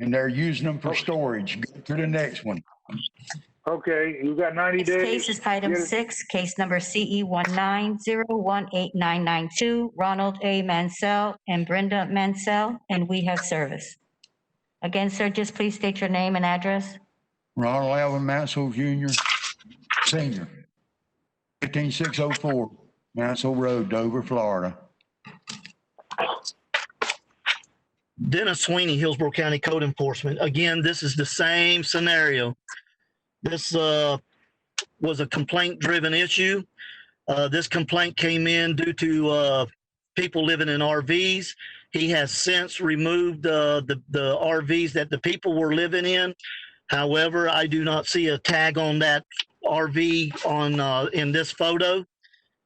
and they're using them for storage. Go to the next one. Okay, you got 90 days. Case is item 6, case number CE 190189992, Ronald A. Mansell and Brenda Mansell, and we have service. Again, sir, just please state your name and address. Ronald Alvin Mansell Jr., Senior, 15604 Mansell Road, Dover, Florida. Dennis Sweeney, Hillsborough County Code Enforcement. Again, this is the same scenario. This was a complaint-driven issue. This complaint came in due to people living in RVs. He has since removed the RVs that the people were living in. However, I do not see a tag on that RV in this photo.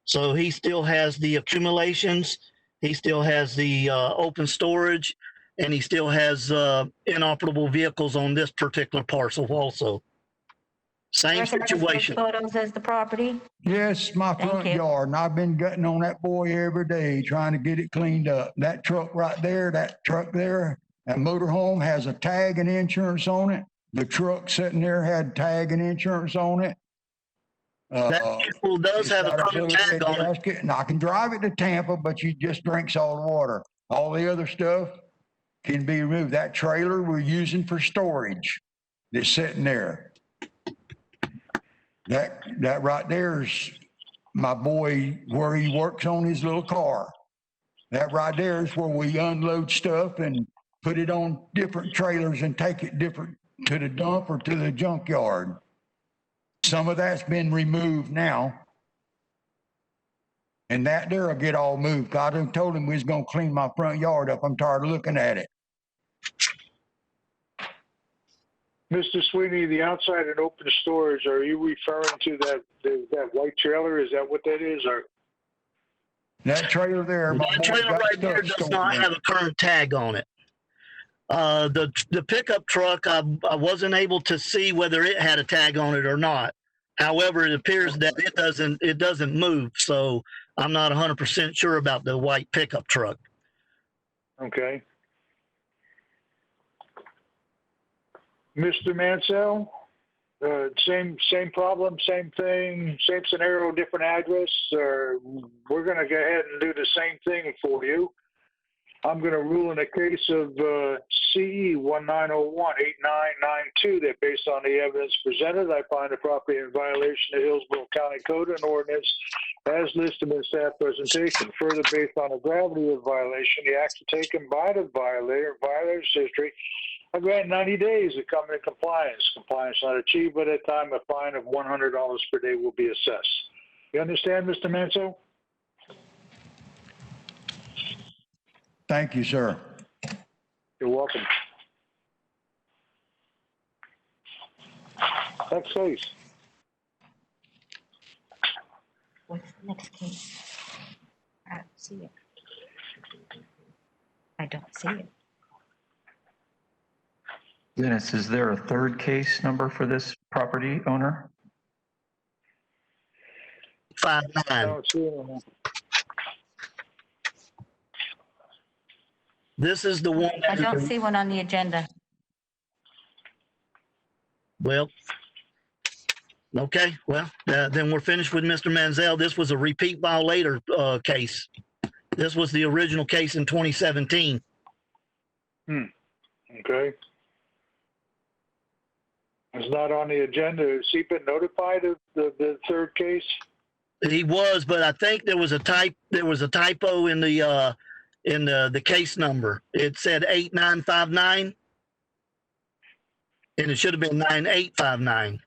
So he still has the accumulations. He still has the open storage, and he still has inoperable vehicles on this particular parcel also. Same situation. Photos as the property? Yes, my front yard, and I've been gutting on that boy every day trying to get it cleaned up. That truck right there, that motorhome has a tag and insurance on it. The truck sitting there had tag and insurance on it. That vehicle does have a tag on it. And I can drive it to Tampa, but you just drink salt water. All the other stuff can be removed. That trailer we're using for storage. that's sitting there. That right there is my boy where he works on his little car. That right there is where we unload stuff and put it on different trailers and take it different to the dump or to the junkyard. Some of that's been removed now. And that there will get all moved. I done told him we was gonna clean my front yard up. I'm tired of looking at it. Mr. Sweeney, the outside and open storage, are you referring to that white trailer? Is that what that is? Or that trailer there? That trailer right there does not have a current tag on it. The pickup truck, I wasn't able to see whether it had a tag on it or not. However, it appears that it doesn't move, so I'm not 100% sure about the white pickup truck. Okay. Mr. Mansell, same problem, same thing, same scenario, different address. We're going to go ahead and do the same thing for you. I'm going to rule in the case of CE 1901-8992 that based on the evidence presented, I find the property in violation of Hillsborough County Code and Ordinance as listed in staff presentation. Further, based on the gravity of the violation, the action taken by the violator's history, I grant 90 days to come into compliance. Compliance not achieved by that time, a fine of $100 per day will be assessed. You understand, Mr. Mansell? Thank you, sir. You're welcome. Next case. What's the next case? I don't see it. I don't see it. Dennis, is there a third case number for this property owner? 59. This is the one. I don't see one on the agenda. Well, okay. Well, then we're finished with Mr. Mansell. This was a repeat violator case. This was the original case in 2017. Okay. It's not on the agenda. Has he been notified of the third case? He was, but I think there was a typo in the case number. It said 8959, and it should have been 9859.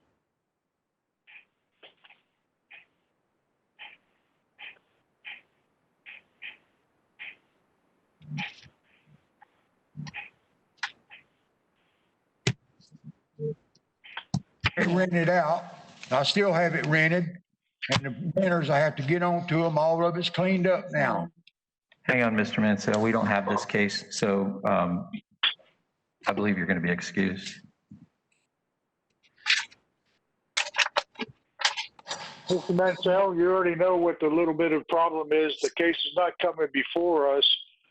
It rented out. I still have it rented. And the renters, I have to get on to them. All of it's cleaned up now. Hang on, Mr. Mansell. We don't have this case, so I believe you're going to be excused. Mr. Mansell, you already know what the little bit of problem is. The case is not coming before us,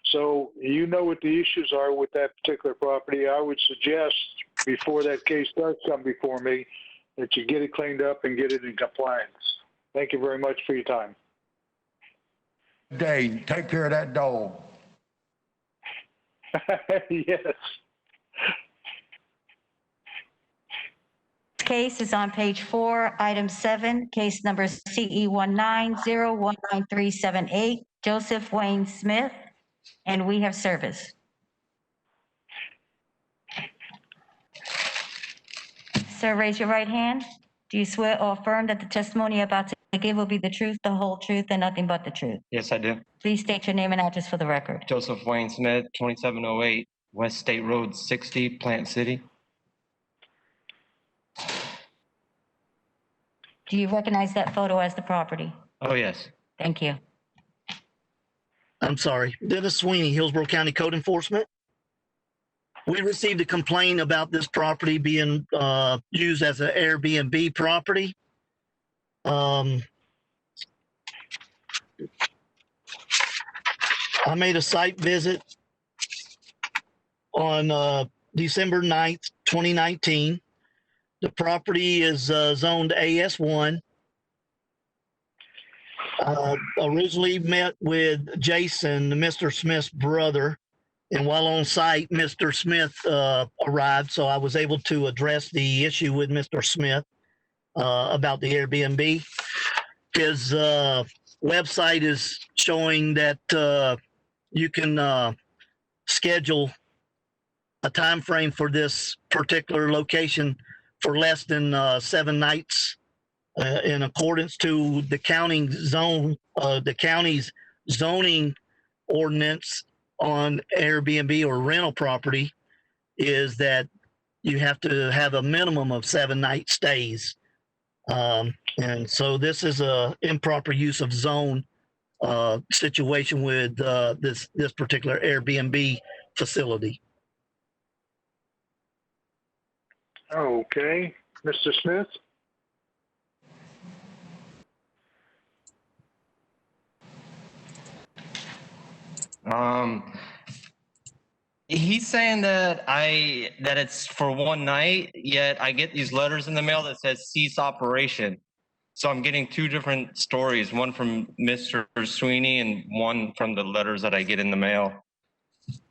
so you know what the issues are with that particular property. I would suggest before that case does come before me that you get it cleaned up and get it in compliance. Thank you very much for your time. Dave, take care of that dog. Yes. Case is on page 4, item 7, case number CE 1901938, Joseph Wayne Smith, and we have service. Sir, raise your right hand. Do you swear or affirm that the testimony you're about to give will be the truth, the whole truth, and nothing but the truth? Yes, I do. Please state your name and address for the record. Joseph Wayne Smith, 2708 West State Road 60, Plant City. Do you recognize that photo as the property? Oh, yes. Thank you. I'm sorry. Dennis Sweeney, Hillsborough County Code Enforcement. We received a complaint about this property being used as an Airbnb property. I made a site visit on December 9th, 2019. The property is zoned AS1. Originally met with Jason, Mr. Smith's brother, And while on site, Mr. Smith arrived, so I was able to address the issue with Mr. Smith about the Airbnb. His website is showing that you can schedule a time frame for this particular location for less than 7 nights in accordance to the county's zoning ordinance on Airbnb or rental property is that you have to have a minimum of 7-night stays. And so this is a improper use of zone situation with this particular Airbnb facility. Okay, Mr. Smith? He's saying that it's for one night, yet I get these letters in the mail that says cease operation. So I'm getting 2 different stories, one from Mr. Sweeney and one from the letters that I get in the mail.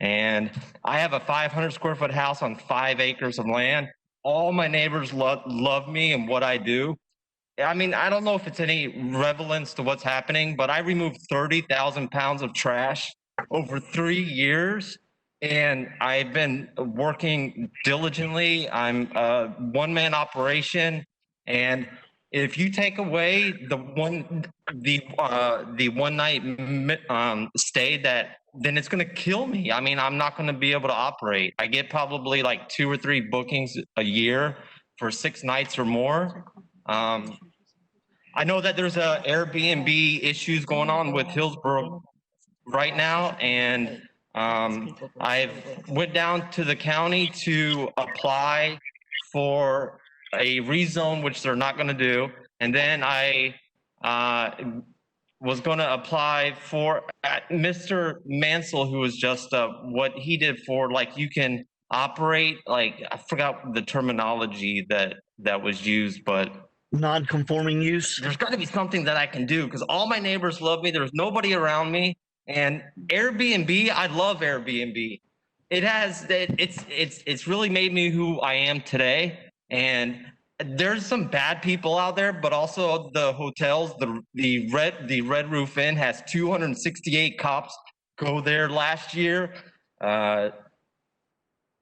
And I have a 500 square foot house on 5 acres of land. All my neighbors love me and what I do. I mean, I don't know if it's any relevance to what's happening, but I removed 30,000 pounds of trash over 3 years. And I've been working diligently. I'm a one-man operation. And if you take away the one night stay, then it's going to kill me. I mean, I'm not going to be able to operate. I get probably like 2 or 3 bookings a year for 6 nights or more. I know that there's a Airbnb issues going on with Hillsborough right now, and I've went down to the county to apply for a rezone, which they're not going to do, and then I was going to apply for Mr. Mansell, who was just what he did for, like, you can operate, like, I forgot the terminology that was used, but non-conforming use. There's got to be something that I can do because all my neighbors love me. There's nobody around me. And Airbnb, I love Airbnb. It's really made me who I am today. And there's some bad people out there, but also the hotels, the Red Roof Inn has 268 cops go there last year.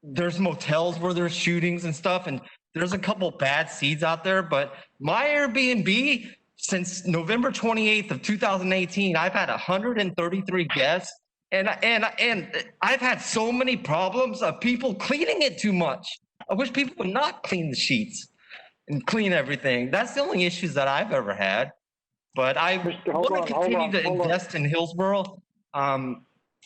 There's motels where there's shootings and stuff, and there's a couple bad seeds out there. But my Airbnb, since November 28th of 2018, I've had 133 guests, and I've had so many problems of people cleaning it too much. I wish people would not clean the sheets and clean everything. That's the only issues that I've ever had. But I want to continue to invest in Hillsborough. I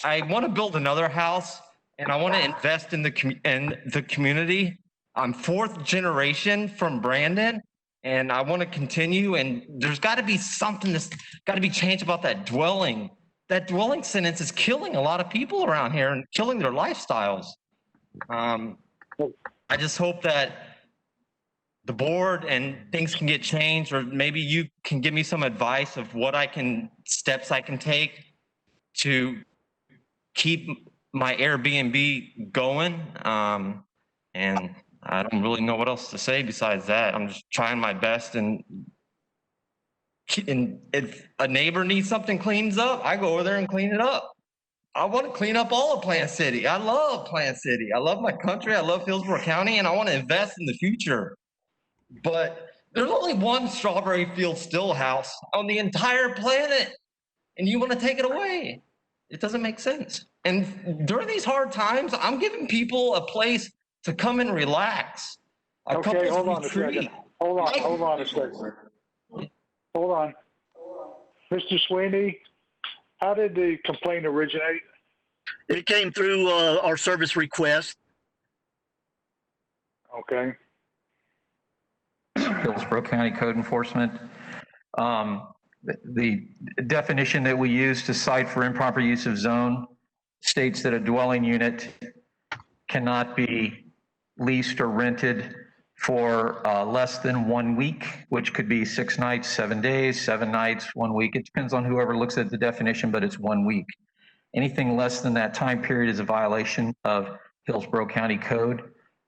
want to build another house, and I want to invest in the community. I'm 4th generation from Brandon, and I want to continue. And there's got to be something that's got to be changed about that dwelling. That dwelling sentence is killing a lot of people around here and killing their lifestyles. I just hope that the board and things can get changed, or maybe you can give me some advice of steps I can take to keep my Airbnb going. And I don't really know what else to say besides that. I'm just trying my best, and if a neighbor needs something cleaned up, I go over there and clean it up. I want to clean up all of Plant City. I love Plant City. I love my country. I love Hillsborough County, and I want to invest in the future. But there's only one Strawberry Field Still house on the entire planet, and you want to take it away. It doesn't make sense. And during these hard times, I'm giving people a place to come and relax. Okay, hold on a second. Hold on a second. Hold on. Mr. Sweeney, how did the complaint originate? It came through our service request. Okay. Hillsborough County Code Enforcement. The definition that we use to cite for improper use of zone states that a dwelling unit cannot be leased or rented for less than 1 week, which could be 6 nights, 7 days, 7 nights, 1 week. It depends on whoever looks at the definition, but it's 1 week. Anything less than that time period is a violation of Hillsborough County Code.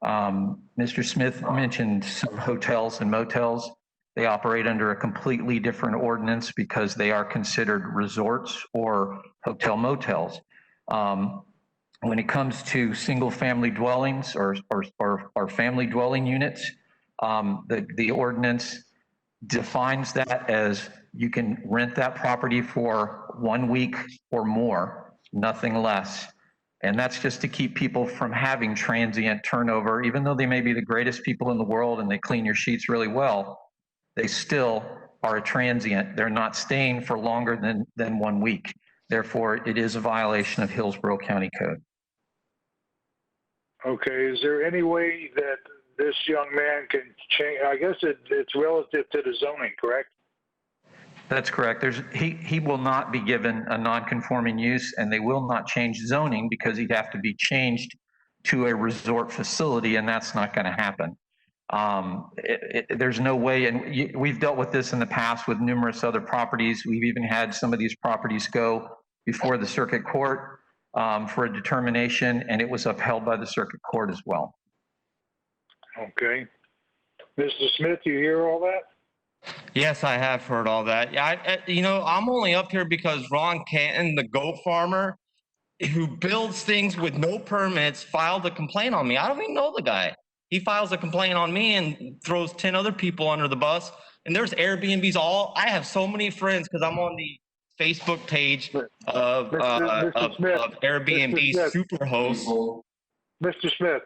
Mr. Smith mentioned some hotels and motels. They operate under a completely different ordinance because they are considered resorts or hotel motels. When it comes to single family dwellings or family dwelling units, the ordinance defines that as you can rent that property for 1 week or more, nothing less. And that's just to keep people from having transient turnover. Even though they may be the greatest people in the world and they clean your sheets really well, they still are a transient. They're not staying for longer than 1 week. Therefore, it is a violation of Hillsborough County Code. Okay, is there any way that this young man can change? I guess it's relative to the zoning, correct? That's correct. He will not be given a non-conforming use, and they will not change zoning because he'd have to be changed to a resort facility, and that's not going to happen. There's no way, and we've dealt with this in the past with numerous other properties. We've even had some of these properties go before the circuit court for a determination, and it was upheld by the circuit court as well. Okay. Mr. Smith, you hear all that? Yes, I have heard all that. Yeah, I'm only up here because Ron Canton, the goat farmer, who builds things with no permits, filed a complaint on me. I don't even know the guy. He files a complaint on me and throws 10 other people under the bus. And there's Airbnbs I have so many friends because I'm on the Facebook page of Airbnb Superhost. Mr. Smith,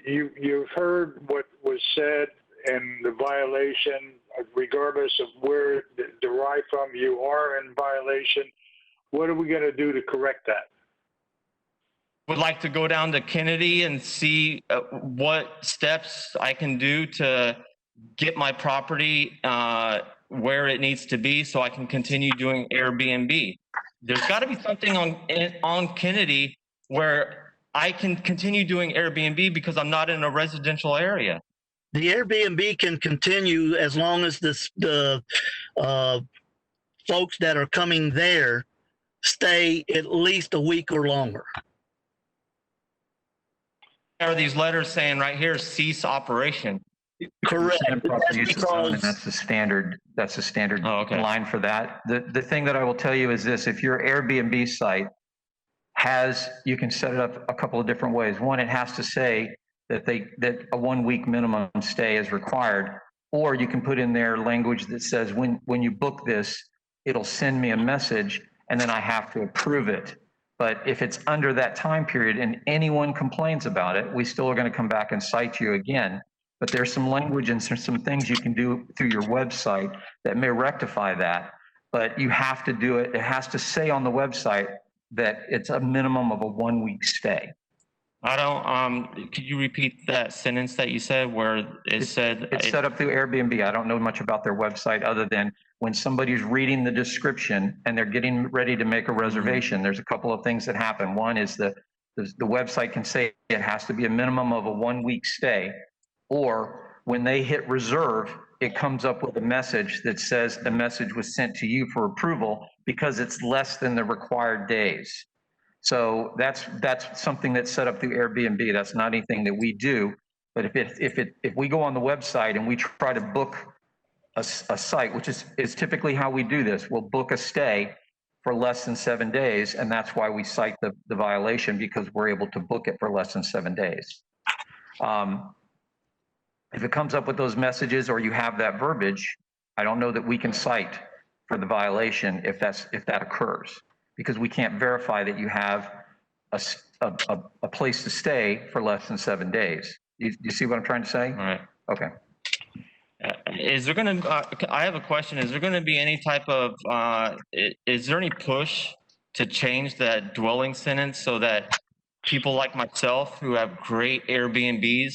you've heard what was said and the violation, regardless of where it derived from, you are in violation. What are we going to do to correct that? Would like to go down to Kennedy and see what steps I can do to get my property where it needs to be so I can continue doing Airbnb. There's got to be something on Kennedy where I can continue doing Airbnb because I'm not in a residential area. The Airbnb can continue as long as the folks that are coming there stay at least a week or longer. Are these letters saying right here, cease operation? Correct. That's the standard. That's the standard line for that. The thing that I will tell you is this: if your Airbnb site you can set it up a couple of different ways. One, it has to say that a 1 week minimum stay is required, or you can put in there language that says when you book this, it'll send me a message and then I have to approve it. But if it's under that time period and anyone complains about it, we still are going to come back and cite you again. But there's some language and some things you can do through your website that may rectify that. But you have to do it. It has to say on the website that it's a minimum of a 1 week stay. Could you repeat that sentence that you said where it's set up through Airbnb. I don't know much about their website other than when somebody's reading the description and they're getting ready to make a reservation, there's a couple of things that happen. One is the website can say it has to be a minimum of a 1 week stay, or when they hit reserve, it comes up with a message that says the message was sent to you for approval because it's less than the required days. So that's something that's set up through Airbnb. That's not anything that we do. But if we go on the website and we try to book a site, which is typically how we do this, we'll book a stay for less than 7 days, and that's why we cite the violation, because we're able to book it for less than 7 days. If it comes up with those messages or you have that verbiage, I don't know that we can cite for the violation if that occurs, because we can't verify that you have a place to stay for less than 7 days. You see what I'm trying to say? All right. Okay. Is there going to, I have a question. Is there going to be any type of, is there any push to change that dwelling sentence so that people like myself who have great Airbnbs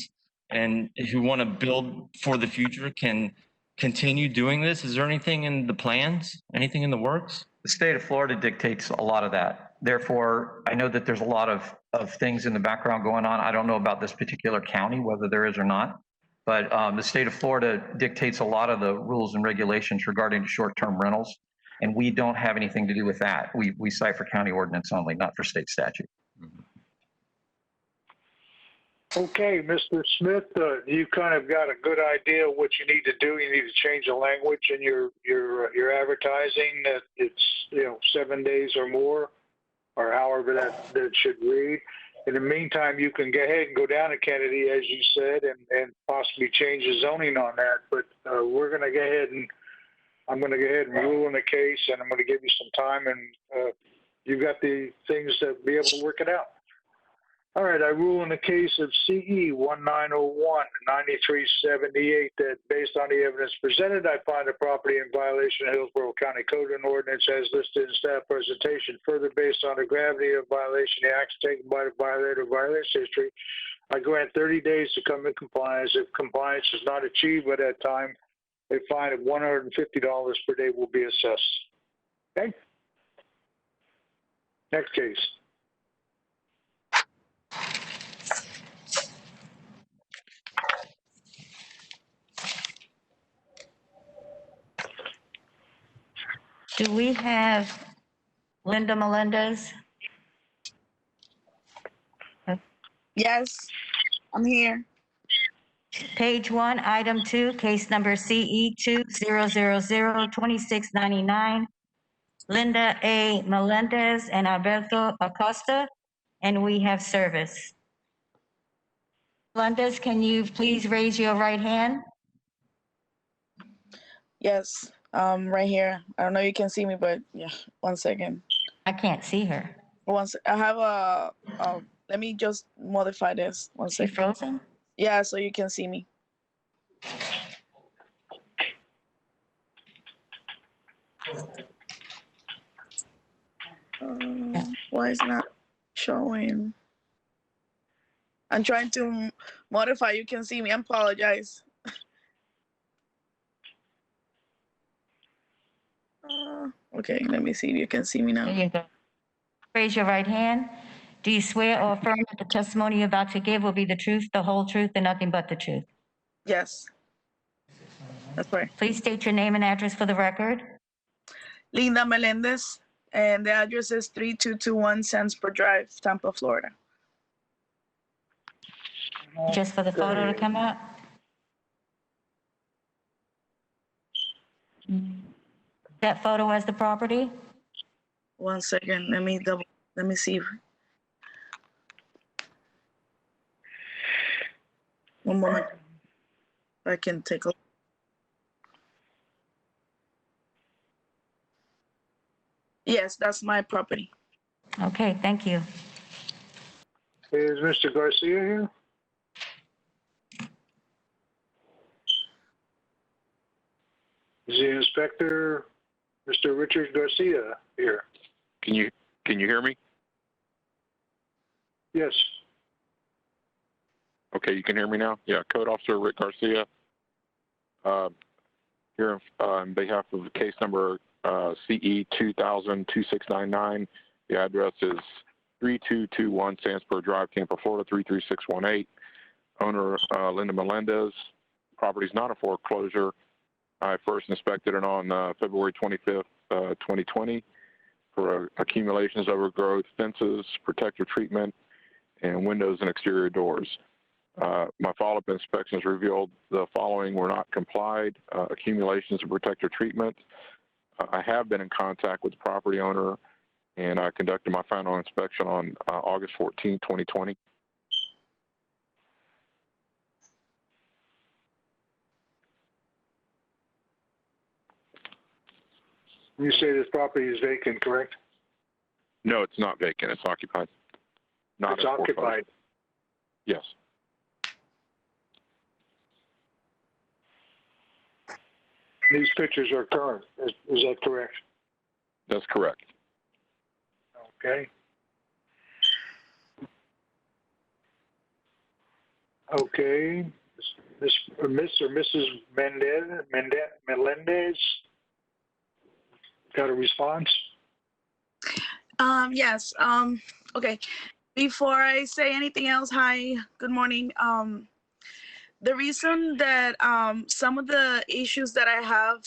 and who want to build for the future can continue doing this? Is there anything in the plans, anything in the works? The state of Florida dictates a lot of that. Therefore, I know that there's a lot of things in the background going on. I don't know about this particular county, whether there is or not. But the state of Florida dictates a lot of the rules and regulations regarding short-term rentals. And we don't have anything to do with that. We cite for county ordinance only, not for state statute. Okay, Mr. Smith, you kind of got a good idea of what you need to do. You need to change the language in your advertising that it's 7 days or more, or however that should read. In the meantime, you can go ahead and go down to Kennedy, as you said, and possibly change the zoning on that. But we're going to go ahead and I'm going to go ahead and rule in the case, and I'm going to give you some time, and you've got the things to be able to work it out. All right, I rule in the case of CE 1901-9378 that based on the evidence presented, I find the property in violation of Hillsborough County Code and Ordinance as listed in staff presentation. Further, based on the gravity of violation, the acts taken by the violator, violation history, I grant 30 days to come in compliance. If compliance is not achieved by that time, a fine of $150 per day will be assessed. Okay? Next case. Do we have Linda Melendez? Yes, I'm here. Page 1, item 2, case number CE 20002699. Linda A. Melendez and Alberto Acosta, and we have service. Melendez, can you please raise your right hand? Yes, right here. I don't know if you can see me, but yeah, 1 second. I can't see her. I have let me just modify this. 1 second. She frozen? Yeah, so you can see me. Why is it not showing? I'm trying to modify. You can see me. I apologize. Okay, let me see if you can see me now. There you go. Raise your right hand. Do you swear or affirm that the testimony you're about to give will be the truth, the whole truth, and nothing but the truth? Yes. That's right. Please state your name and address for the record. Linda Melendez, and the address is 3221 Sandsburg Drive, Tampa, Florida. Just for the photo to come out? That photo as the property? 1 second. Let me see. One moment. I can take a look. Yes, that's my property. Okay, thank you. Is Mr. Garcia here? Is the inspector, Mr. Richard Garcia, here? Can you hear me? Yes. Okay, you can hear me now? Yeah, Code Officer Rick Garcia. Here on behalf of the case number CE 20002699. The address is 3221 Sandsburg Drive, Tampa, Florida 33618. Owner Linda Melendez. Property is not a foreclosure. I first inspected it on February 25th, 2020 for accumulations, overgrowth, fences, protective treatment, and windows and exterior doors. My follow-up inspections revealed the following were not complied: accumulations of protective treatment. I have been in contact with the property owner, and I conducted my final inspection on August 14, 2020. You say this property is vacant, correct? No, it's not vacant. It's occupied. Not It's occupied. Yes. These pictures are current. Is that correct? That's correct. Okay. Okay. Miss or Mrs. Melendez, got a response? Yes. Okay. Before I say anything else, hi, good morning. The reason that some of the issues that I have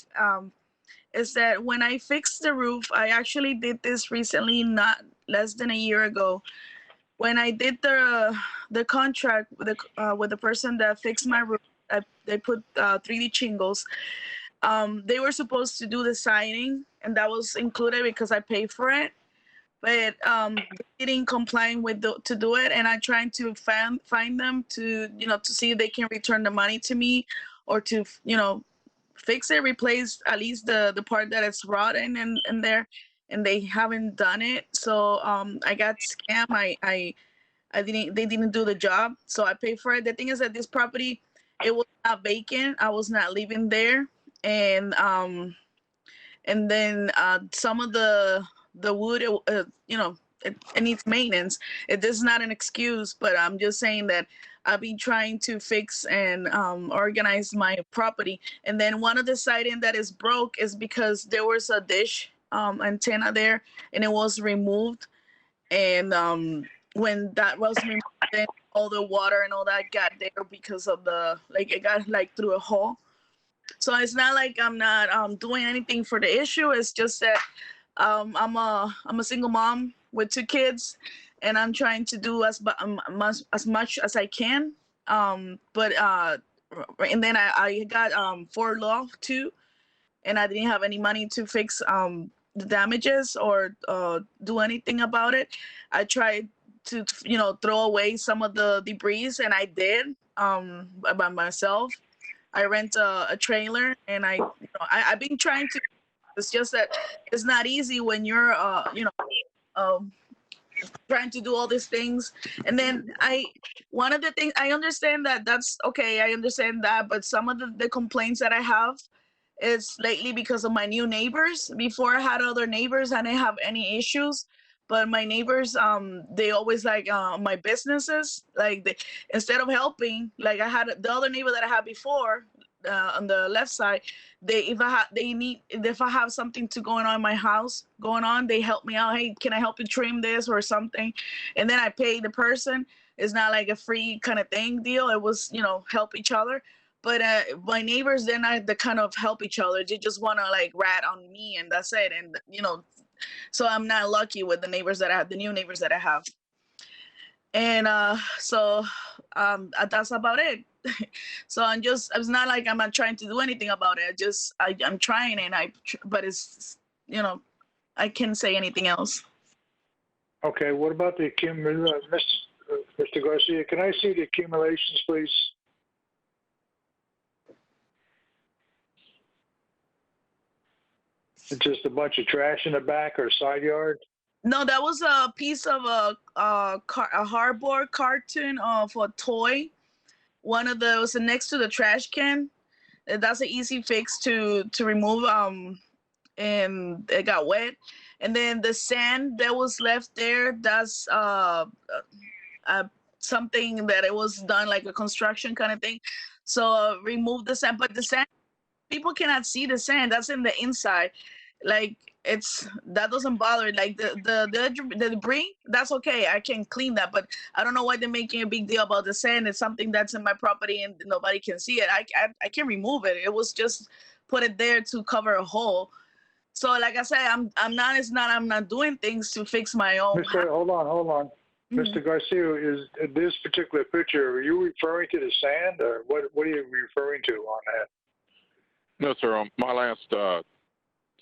is that when I fixed the roof, I actually did this recently, not less than a year ago. When I did the contract with the person that fixed my roof, they put 3D shingles. They were supposed to do the siding, and that was included because I paid for it. But they didn't comply to do it, and I tried to find them to to see if they can return the money to me, or to fix it, replace at least the part that it's rotten in there, and they haven't done it. So I got scammed. They didn't do the job, so I paid for it. The thing is that this property, it was not vacant. I was not living there, and then some of the wood, it needs maintenance. It is not an excuse, but I'm just saying that I've been trying to fix and organize my property. And then one of the siding that is broke is because there was a dish antenna there, and it was removed. And when that was removed, then all the water and all that got there because of it got through a hole. So it's not like I'm not doing anything for the issue. It's just that I'm a single mom with 2 kids, and I'm trying to do as much as I can. And then I got 4 law too, and I didn't have any money to fix the damages or do anything about it. I tried to throw away some of the debris, and I did by myself. I rent a trailer, and I've been trying to. It's just that it's not easy when you're trying to do all these things. And then one of the things, I understand that's okay. I understand that, but some of the complaints that I have is lately because of my new neighbors. Before I had other neighbors, I didn't have any issues. But my neighbors, they always my businesses. Instead of helping, I had the other neighbor that I had before on the left side. If I have something going on in my house they help me out. Hey, can I help you trim this or something? And then I pay the person. It's not like a free kind of deal. It was help each other. But my neighbors, they're not the kind of help each other. They just want to rat on me, and that's it. And so I'm not lucky with the neighbors that I have, the new neighbors that I have. And so that's about it. So it's not like I'm not trying to do anything about it. I'm trying, but it's, I can't say anything else. Okay, what about the Mr. Garcia, can I see the accumulations, please? It's just a bunch of trash in the back or side yard? No, that was a piece of a cardboard carton of a toy. One of those next to the trash can. That's an easy fix to remove. And it got wet. And then the sand that was left there, that's something that it was done like a construction kind of thing. So remove the sand, but the sand, people cannot see the sand. That's in the inside. That doesn't bother. The debris, that's okay. I can clean that, but I don't know why they're making a big deal about the sand. It's something that's in my property and nobody can see it. I can remove it. It was just put it there to cover a hole. So like I said, I'm not doing things to fix my own. Hold on. Mm-hmm. Mr. Garcia, is this particular picture, are you referring to the sand, or what are you referring to on that? No, sir. On my last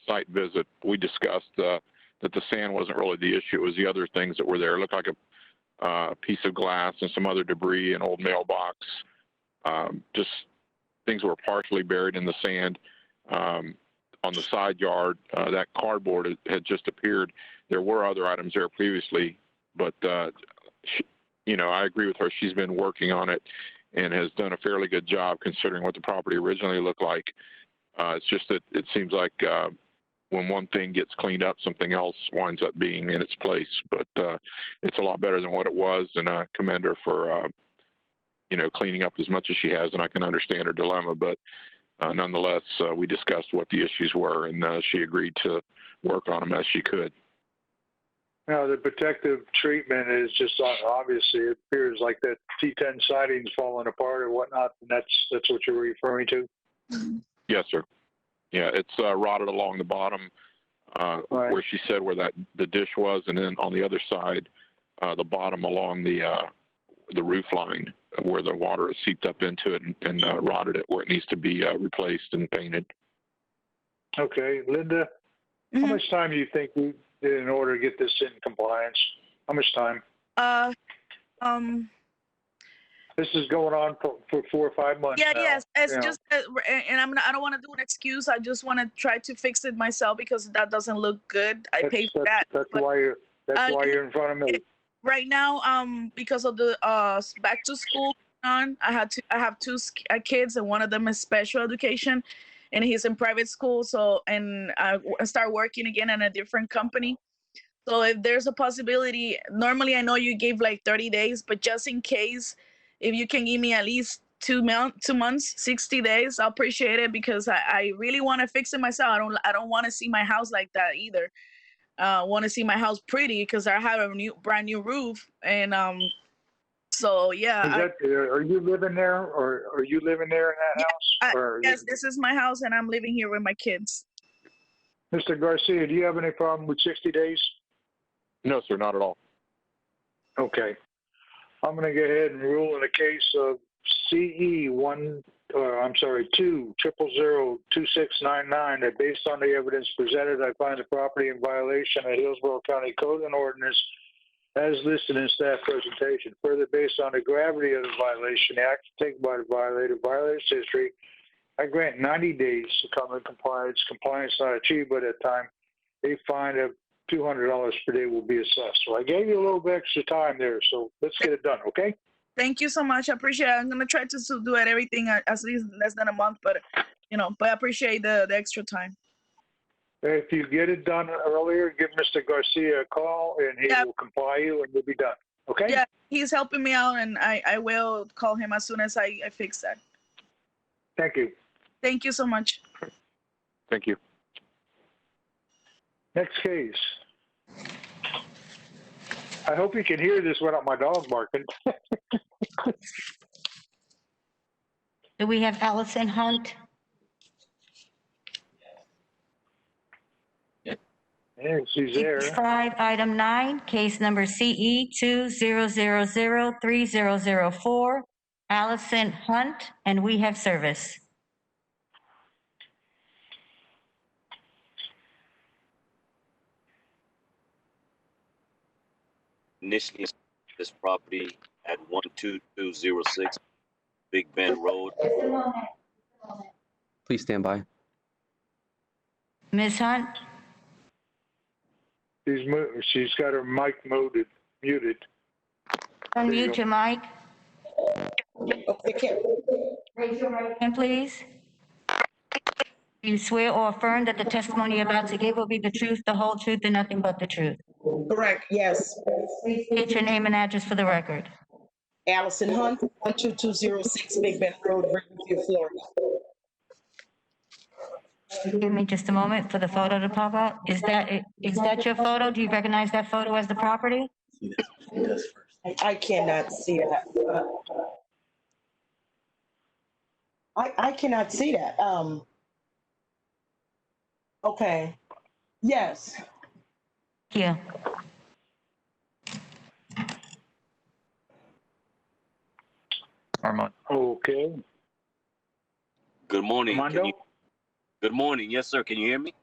site visit, we discussed that the sand wasn't really the issue. It was the other things that were there. It looked like a piece of glass and some other debris, an old mailbox, just things that were partially buried in the sand. On the side yard, that cardboard had just appeared. There were other items there previously, but I agree with her. She's been working on it and has done a fairly good job considering what the property originally looked like. It's just that it seems like when one thing gets cleaned up, something else winds up being in its place. But it's a lot better than what it was, and I commend her for cleaning up as much as she has, and I can understand her dilemma. But nonetheless, we discussed what the issues were, and she agreed to work on them as she could. Now, the protective treatment is just obviously, it appears like that T10 siding's falling apart or whatnot, and that's what you're referring to? Yes, sir. Yeah, it's rotted along the bottom where she said where the dish was, and then on the other side, the bottom along the roof line where the water has seeped up into it and rotted it where it needs to be replaced and painted. Okay, Linda, how much time do you think we did in order to get this in compliance? How much time? This is going on for 4 or 5 months. Yeah, now. yes. It's Yeah. just, and I don't want to do an excuse. I just want to try to fix it myself because that doesn't look good. I paid for that. That's but, why you're in front of me. right now, because of the back to school on, I have two kids, and one of them is special education, and he's in private school. So, and I start working again in a different company. So if there's a possibility, normally I know you gave like 30 days, but just in case, if you can give me at least 2 months, 60 days, I'll appreciate it because I really want to fix it myself. I don't want to see my house like that either. Want to see my house pretty because I have a brand new roof, and so yeah. Are you living there, or are you living there in that house? Yes, this is my house, and I'm living here with my kids. Mr. Garcia, do you have any problem with 60 days? No, sir, not at all. Okay. I'm going to go ahead and rule in the case of CE 2002699 that based on the evidence presented, I find the property in violation of Hillsborough County Code and Ordinance as listed in staff presentation. Further, based on the gravity of the violation, the action taken by the violator's history, I grant 90 days to come in compliance. Compliance not achieved by that time, a fine of $200 per day will be assessed. So I gave you a little bit extra time there, so let's get it done, okay? Thank you so much. I appreciate it. I'm gonna try to do it everything at least less than a month, but I appreciate the extra time. If you get it done earlier, give Mr. Garcia a call and he will comply you and you'll be done. Okay? Yeah, he's helping me out, and I will call him as soon as I fix that. Thank you. Thank you so much. Thank you. Next case. I hope you can hear this without my dog barking. Do we have Allison Hunt? Yeah, she's there. 5, item 9, case number CE 20003004, Allison Hunt, and we have service. Initially, this property at 12206 Big Bend Road. Please stand by. Ms. Hunt? She's got her mic muted. Unmute your mic. Raise your right hand, please. Do you swear or affirm that the testimony you're about to give will be the truth, the whole truth, and nothing but the truth? Correct, yes. Please state your name and address for the record. Allison Hunt, 12206 Big Bend Road, Riverview, Florida. Give me just a moment for the photo to pop up. Is that your photo? Do you recognize that photo as the property? I cannot see that. I cannot see that. Okay. Yes. Yeah. Armand. Okay. Good morning. Armando? Good morning. Yes, sir. Can you hear me?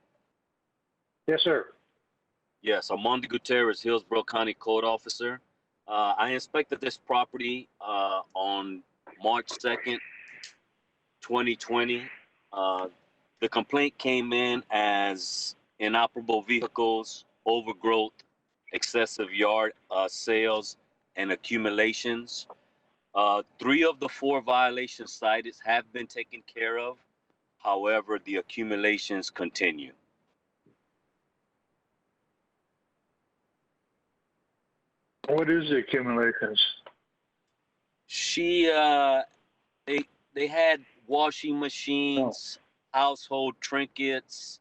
Yes, sir. Yes, Armando Gutierrez, Hillsborough County Code Officer. I inspected this property on March 2nd, 2020. The complaint came in as inoperable vehicles, overgrowth, excessive yard sales, and accumulations. 3 of the 4 violations cited have been taken care of. However, the accumulations continue. What is the accumulations? They had washing machines, household trinkets,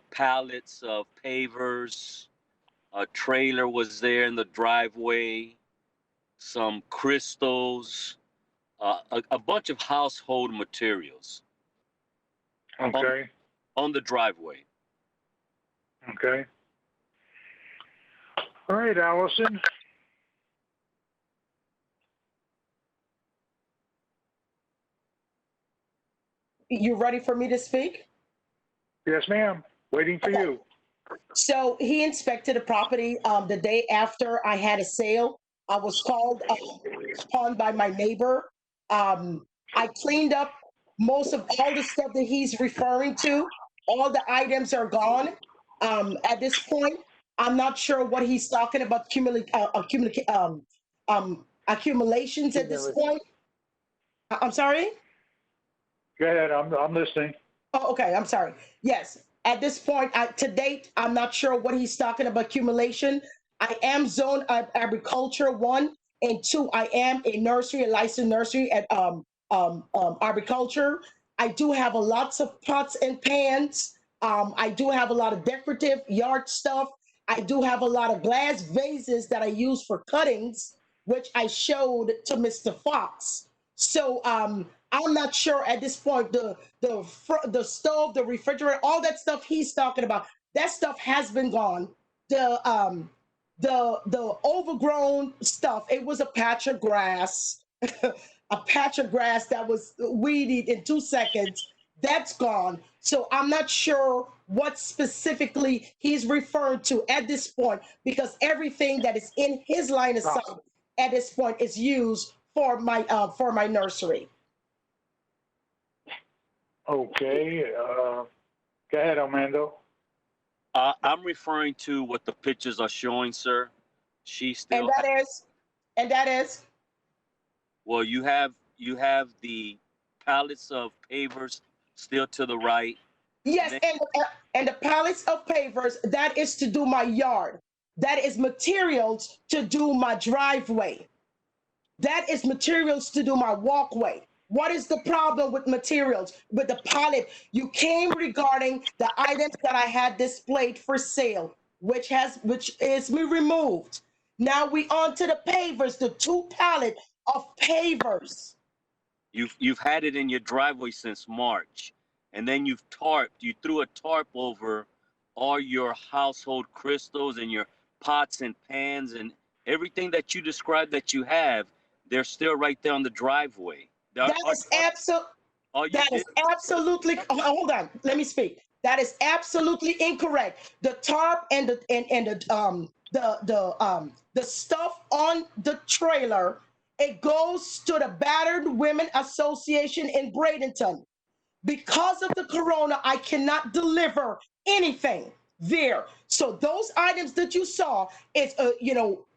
pallets of pavers, a trailer was there in the driveway, some crystals, a bunch of household materials. Okay. On the driveway. Okay. All right, Allison. You ready for me to speak? Yes, ma'am. Waiting for you. So he inspected the property the day after I had a sale. I was called upon by my neighbor. I cleaned up most of all the stuff that he's referring to. All the items are gone. At this point, I'm not sure what he's talking about accumulations at this point. I'm sorry? Go ahead, I'm listening. Oh, okay, I'm sorry. Yes, at this point, to date, I'm not sure what he's talking about accumulation. I am zone agriculture 1 and 2. I am a nursery, a licensed nursery at agriculture. I do have lots of pots and pans. I do have a lot of decorative yard stuff. I do have a lot of glass vases that I use for cuttings, which I showed to Mr. Fox. So I'm not sure at this point, the stove, the refrigerator, all that stuff he's talking about, that stuff has been gone. The overgrown stuff, it was a patch of grass, a patch of grass that was weeded in 2 seconds. That's gone. So I'm not sure what specifically he's referring to at this point, because everything that is in his line of sight at this point is used for my nursery. Okay. Go ahead, Armando. I'm referring to what the pictures are showing, sir. She still. And that is. Well, you have the pallets of pavers still to the right. Yes, and the pallets of pavers, that is to do my yard. That is materials to do my driveway. That is materials to do my walkway. What is the problem with materials? With the pallet, you came regarding the items that I had displayed for sale, which is removed. Now we on to the pavers, the 2 pallets of pavers. You've had it in your driveway since March, and then you threw a tarp over all your household crystals and your pots and pans and everything that you described that you have. They're still right there on the driveway. That is absolutely. Hold on, let me speak. That is absolutely incorrect. The tarp and the stuff on the trailer, it goes to the Battered Women Association in Bradenton. Because of the corona, I cannot deliver anything there. So those items that you saw is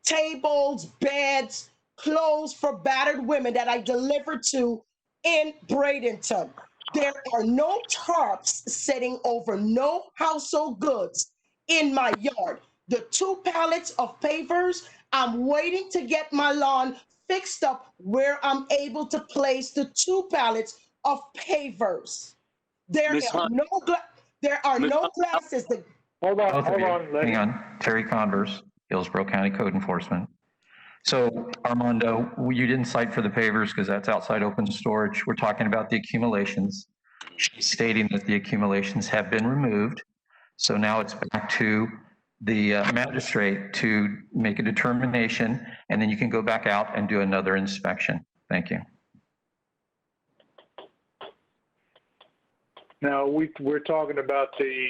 tables, beds, clothes for battered women that I delivered to in Bradenton. There are no tarps sitting over no household goods in my yard. The 2 pallets of pavers, I'm waiting to get my lawn fixed up where I'm able to place the 2 pallets of pavers. There are no glasses. Hold on. Hang on. Terry Converse, Hillsborough County Code Enforcement. So Armando, you didn't cite for the pavers because that's outside open storage. We're talking about the accumulations. She's stating that the accumulations have been removed. So now it's back to the magistrate to make a determination, and then you can go back out and do another inspection. Thank you. Now we're talking about the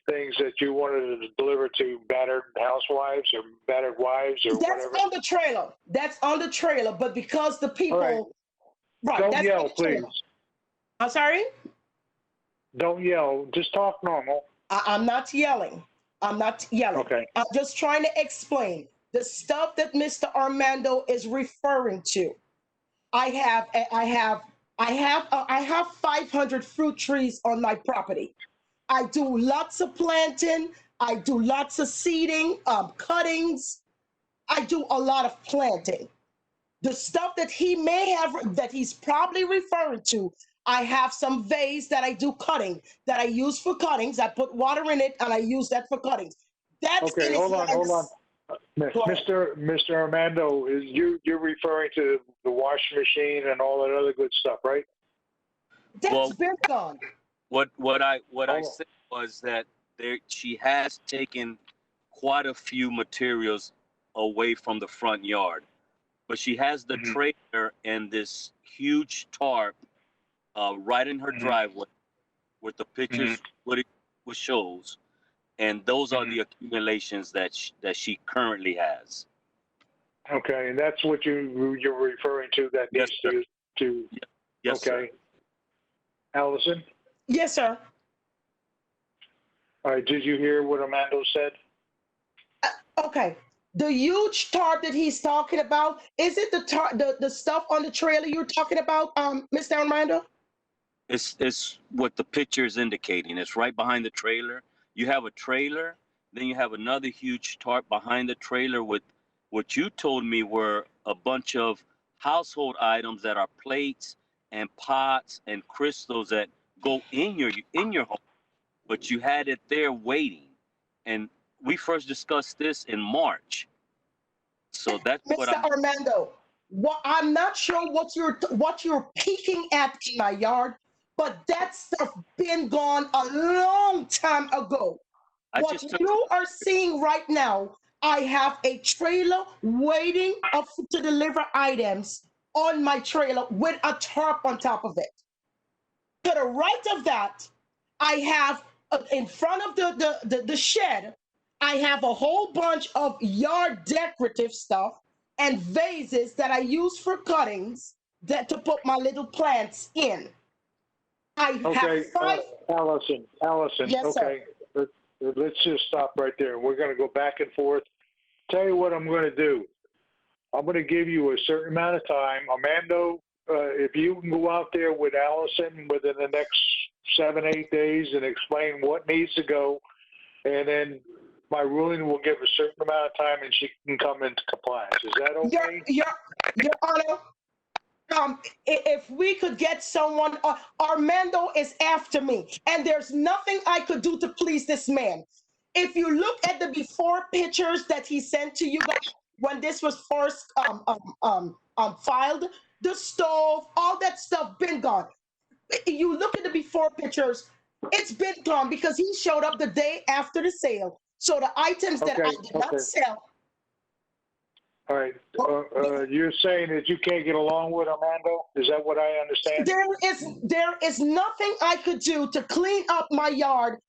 things that you wanted to deliver to battered housewives or battered wives or that's whatever. on the trailer. That's on the trailer. But because the people, right? Don't that's yell, please. I'm sorry. Don't yell. Just talk normal. I'm not yelling. I'm not yelling. Okay. I'm just trying to explain the stuff that Mr. Armando is referring to. I have 500 fruit trees on my property. I do lots of planting. I do lots of seeding, cuttings. I do a lot of planting. The stuff that he may have, that he's probably referring to, I have some vase that I do cutting, that I use for cuttings. I put water in it and I use that for cuttings. That's okay. Hold on. Mr. Armando, you're referring to the washing machine and all that other good stuff, right? That's been gone. What I said was that she has taken quite a few materials away from the front yard, but she has the trailer and this huge tarp right in her driveway with the pictures what it shows, and those are the accumulations that she currently has. Okay, and that's what you're referring to, that Yes, needs to Yes, okay. Allison? Yes, sir. All right, did you hear what Armando said? Okay. The huge tarp that he's talking about, is it the stuff on the trailer you're talking about, Mr. Armando? It's what the picture is indicating. It's right behind the trailer. You have a trailer, then you have another huge tarp behind the trailer with what you told me were a bunch of household items that are plates and pots and crystals that go in your home, but you had it there waiting. And we first discussed this in March. So that's what Mr. Armando, I'm not sure what you're peeking at in my yard, but that stuff been gone a long time ago. What you are seeing right now, I have a trailer waiting to deliver items on my trailer with a tarp on top of it. To the right of that, I have in front of the shed, I have a whole bunch of yard decorative stuff and vases that I use for cuttings to put my little plants in. I have five. Allison. Yes, okay. Sir. Let's just stop right there. We're going to go back and forth. Tell you what I'm going to do. I'm going to give you a certain amount of time. Armando, if you can go out there with Allison within the next 7-8 days and explain what needs to go, and then my ruling will give a certain amount of time and she can come into compliance. Is that okay? Your Honor, if we could get someone, Armando is after me, and there's nothing I could do to please this man. If you look at the before pictures that he sent to you guys when this was first filed, the stove, all that stuff been gone. You look at the before pictures, it's been gone because he showed up the day after the sale. So the items that I did not sell. All right. You're saying that you can't get along with Armando? Is that what I understand? There is nothing I could do to clean up my yard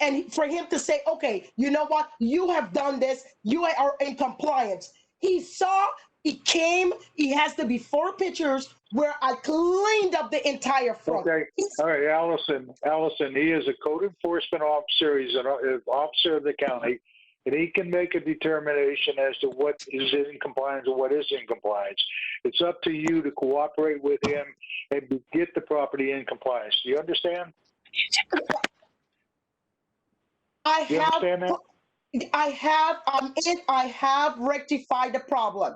and for him to say, okay, you know what? You have done this. You are in compliance. He saw, he came, he has the before pictures where I cleaned up the entire front. Okay. All right, Allison, he is a code enforcement officer. He's an officer of the county, and he can make a determination as to what is in compliance and what is in compliance. It's up to you to cooperate with him and get the property in compliance. Do you understand? I have rectified the problem.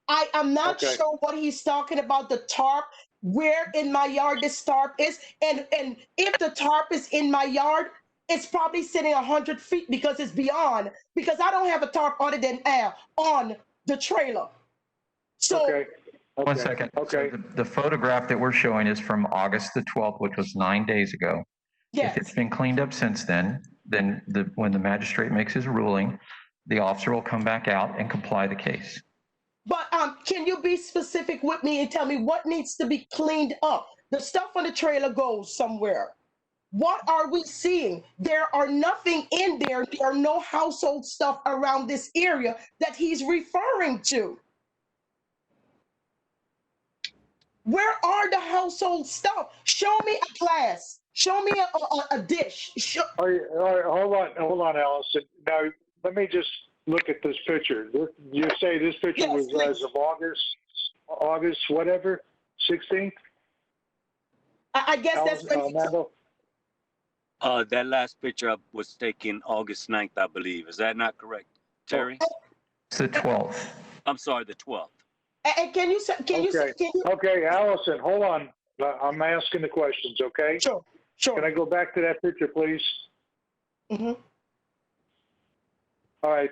I am not sure what he's talking about, the tarp, where in my yard this tarp is. And if the tarp is in my yard, it's probably sitting 100 feet because it's beyond, because I don't have a tarp other than on the trailer. So, One second. Okay. So the photograph that we're showing is from August the 12th, which was 9 days ago. Yes. If it's been cleaned up since then when the magistrate makes his ruling, the officer will come back out and comply the case. But can you be specific with me and tell me what needs to be cleaned up? The stuff on the trailer goes somewhere. What are we seeing? There are nothing in there. There are no household stuff around this area that he's referring to. Where are the household stuff? Show me a glass. Show me a dish. All right, hold on, Allison. Now, let me just look at this picture. You say this picture was as of August whatever, 16th? I guess that's when that last picture was taken August 9th, I believe. Is that not correct, Terry? It's the 12th. I'm sorry, the 12th. And can you Okay, Allison, hold on. I'm asking the questions, okay? Sure. Can I go back to that picture, please? Mm-hmm. All right,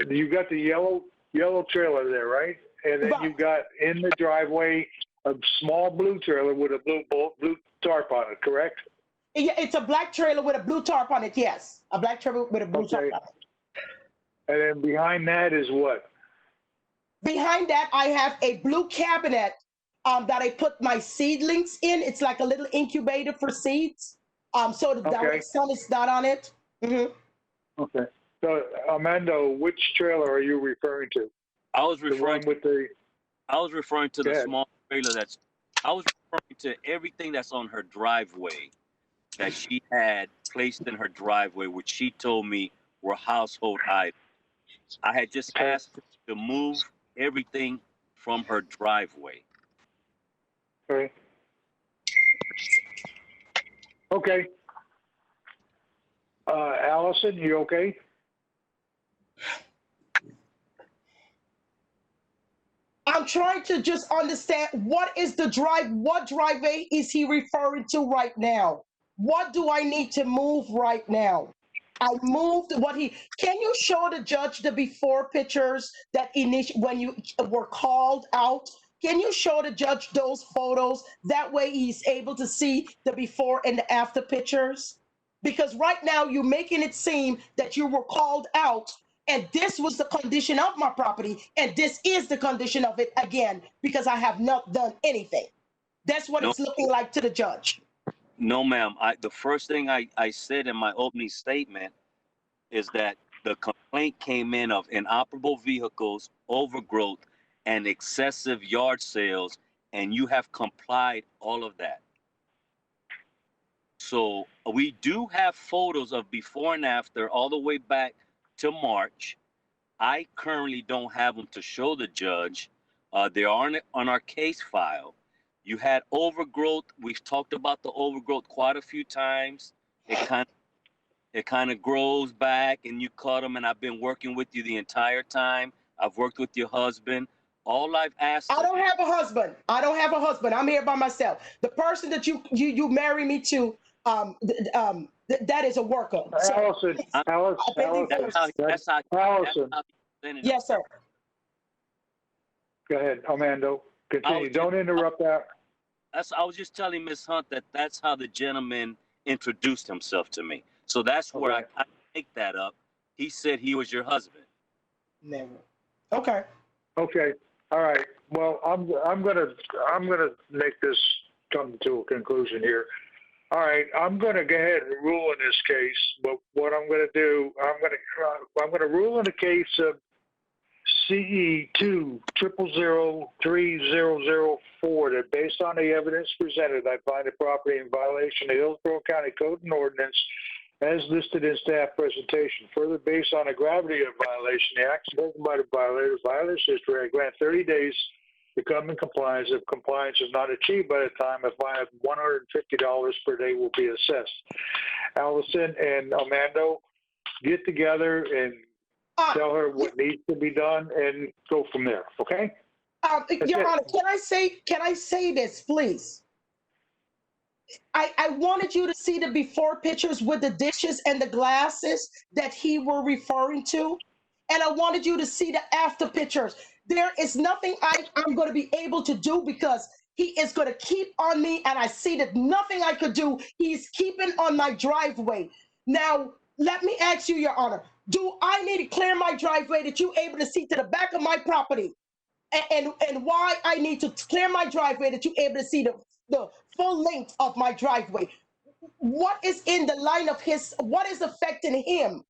you got the yellow trailer there, right? And then you got in the driveway a small blue trailer with a blue tarp on it, correct? Yeah, it's a black trailer with a blue tarp on it. Yes, a black trailer with a blue tarp on it. And then behind that is what? Behind that, I have a blue cabinet that I put my seedlings in. It's like a little incubator for seeds. So the direct sun is not on it. Okay. So, Armando, which trailer are you referring to? I was referring with the. I was referring to the small trailer that's. I was referring to everything that's on her driveway that she had placed in her driveway, which she told me were household items. I had just asked her to move everything from her driveway. Okay. Okay. Allison, you okay? I'm trying to just understand what driveway is he referring to right now? What do I need to move right now? I moved can you show the judge the before pictures that when you were called out? Can you show the judge those photos? That way he's able to see the before and the after pictures. Because right now you're making it seem that you were called out and this was the condition of my property and this is the condition of it again because I have not done anything. That's what it's looking like to the judge. No, ma'am. The first thing I said in my opening statement is that the complaint came in of inoperable vehicles, overgrowth, and excessive yard sales, and you have complied all of that. So we do have photos of before and after all the way back to March. I currently don't have them to show the judge. They are on our case file. You had overgrowth. We've talked about the overgrowth quite a few times. It kind of grows back and you cut them, and I've been working with you the entire time. I've worked with your husband. All I've asked. I don't have a husband. I'm here by myself. The person that you marry me to, that is a worker. Allison. Yes, sir. Go ahead, Armando. Continue. Don't interrupt that. I was just telling Ms. Hunt that that's how the gentleman introduced himself to me. So that's where I make that up. He said he was your husband. Never. Okay. Okay. All right. Well, I'm gonna make this come to a conclusion here. All right. I'm gonna go ahead and rule in this case. But what I'm gonna do, I'm gonna rule in the case of CE 2000304 that based on the evidence presented, I find the property in violation of Hillsborough County Code and Ordinance as listed in staff presentation. Further, based on the gravity of violation, the action taken by the violators history, I grant 30 days to come in compliance. If compliance is not achieved by the time, a fine of $150 per day will be assessed. Allison and Armando, get together and tell her what needs to be done and go from there. Okay? Your Honor, can I say this, please? I wanted you to see the before pictures with the dishes and the glasses that he were referring to. And I wanted you to see the after pictures. There is nothing I'm going to be able to do because he is going to keep on me. And I see that nothing I could do. He's keeping on my driveway. Now, let me ask you, Your Honor, do I need to clear my driveway that you're able to see to the back of my property? And why I need to clear my driveway that you're able to see the full length of my driveway? What is in the line of what is affecting him?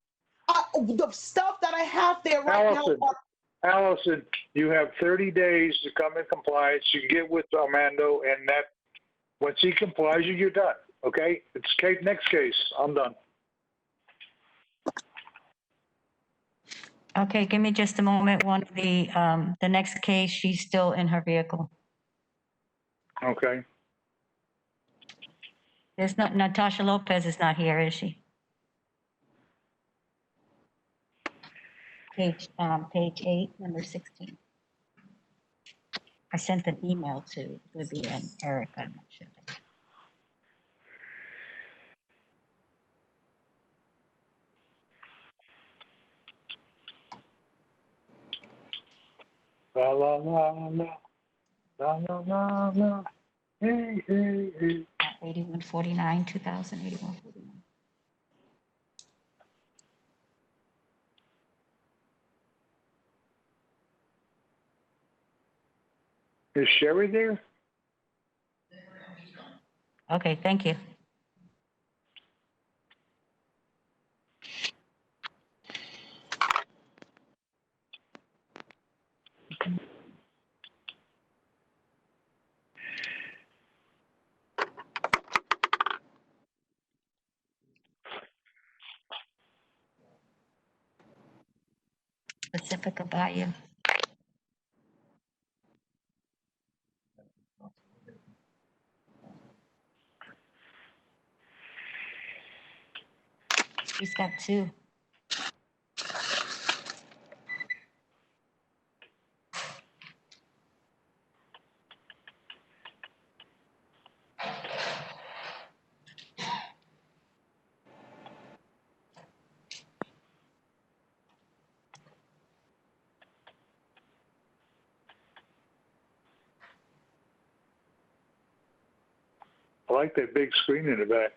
The stuff that I have there right now. Allison, you have 30 days to come in compliance. You get with Armando, and that once he complies, you're done. Okay? It's next case. I'm done. Okay, give me just a moment. The next case, she's still in her vehicle. Okay. There's not, Natasha Lopez is not here, is she? Page 8, number 16. I sent an email to Libby and Eric. I'm not sure. La la la la la la la la. Hey hey hey. 8149, 208149. Is Sherry there? Okay, thank you. Pacifica Bayou. He's got two. I like that big screen in the back.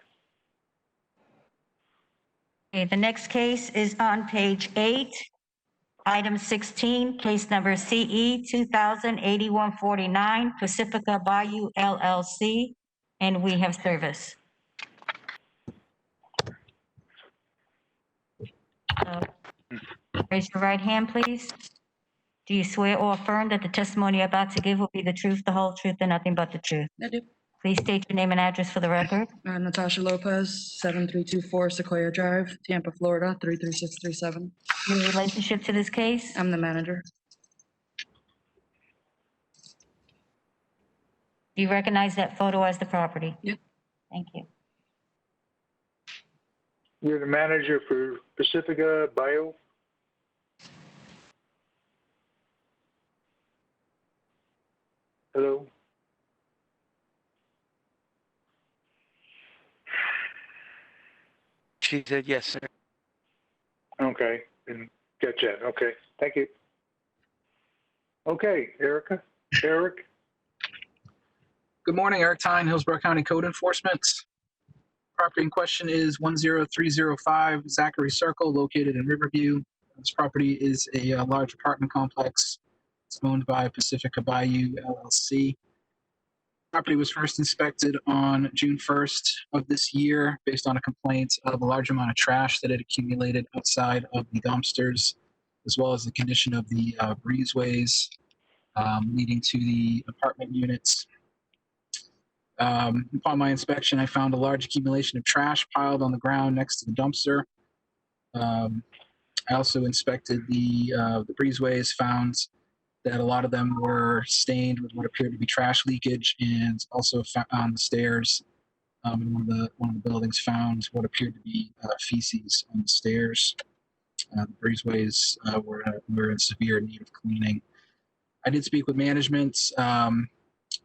Okay, the next case is on page 8, item 16, case number CE 208149, Pacifica Bayou LLC, and we have service. Raise your right hand, please. Do you swear or affirm that the testimony you're about to give will be the truth, the whole truth, and nothing but the truth? I do. Please state your name and address for the record. Natasha Lopez, 7324 Sequoia Drive, Tampa, Florida, 33637. Your relationship to this case? I'm the manager. Do you recognize that photo as the property? Yep. Thank you. You're the manager for Pacifica Bayou? Hello? She said yes, sir. Okay, didn't catch that. Okay, thank you. Okay, Eric. Good morning, Eric Tyne, Hillsborough County Code Enforcement. Property in question is 10305 Zachary Circle, located in Riverview. This property is a large apartment complex. It's owned by Pacifica Bayou LLC. Property was first inspected on June 1st of this year based on a complaint of a large amount of trash that had accumulated outside of the dumpsters, as well as the condition of the breezeways leading to the apartment units. Upon my inspection, I found a large accumulation of trash piled on the ground next to the dumpster. I also inspected the breezeways, found that a lot of them were stained with what appeared to be trash leakage, and also on the stairs in one of the buildings found what appeared to be feces on the stairs. The breezeways were in severe need of cleaning. I did speak with management.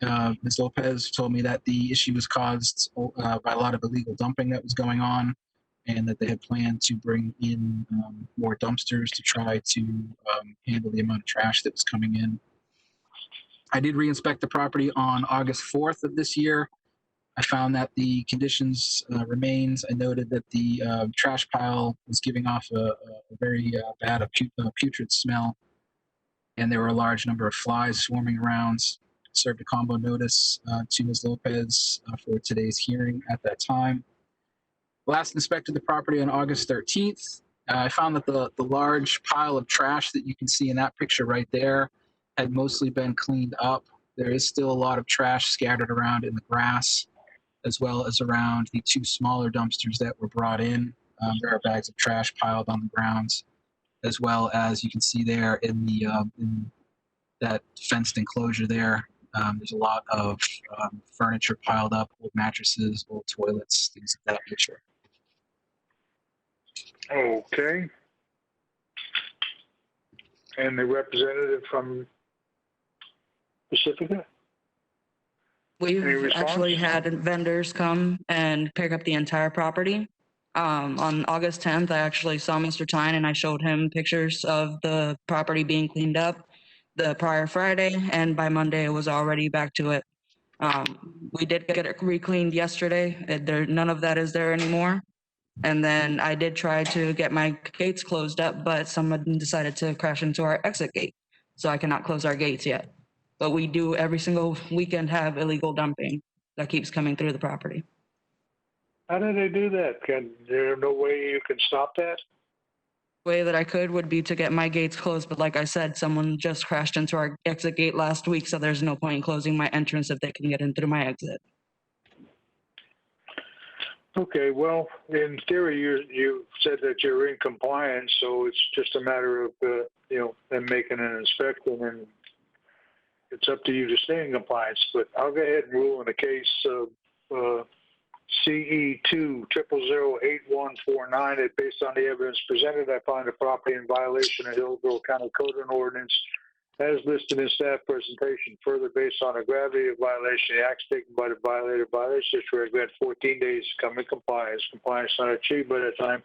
Ms. Lopez told me that the issue was caused by a lot of illegal dumping that was going on, and that they had planned to bring in more dumpsters to try to handle the amount of trash that was coming in. I did re-inspect the property on August 4th of this year. I found that the conditions remained. I noted that the trash pile was giving off a very bad putrid smell, and there were a large number of flies swarming around. Served a combo notice to Ms. Lopez for today's hearing at that time. Last inspected the property on August 13th. I found that the large pile of trash that you can see in that picture right there had mostly been cleaned up. There is still a lot of trash scattered around in the grass, as well as around the two smaller dumpsters that were brought in. There are bags of trash piled on the grounds, as well as you can see there in that fenced enclosure there. There's a lot of furniture piled up, old mattresses, old toilets, things of that nature. Okay. And the representative from Pacifica? We've actually had vendors come and pick up the entire property. On August 10th, I actually saw Mr. Tyne and I showed him pictures of the property being cleaned up the prior Friday, and by Monday it was already back to it. We did get it re-cleaned yesterday. None of that is there anymore. And then I did try to get my gates closed up, but someone decided to crash into our exit gate. So I cannot close our gates yet. But we do every single weekend have illegal dumping that keeps coming through the property. How do they do that? There no way you can stop that? The way that I could would be to get my gates closed, but like I said, someone just crashed into our exit gate last week, so there's no point in closing my entrance if they can get in through my exit. Okay, well, in theory, you said that you're in compliance, so it's just a matter of, them making an inspection, and it's up to you to stay in compliance. But I'll go ahead and rule in the case of CE2008149 that based on the evidence presented, I find the property in violation of Hillsborough County Code and Ordinance as listed in staff presentation. Further, based on the gravity of violation, the acts taken by the violator violation is to recommend 14 days to come in compliance. Compliance not achieved by that time,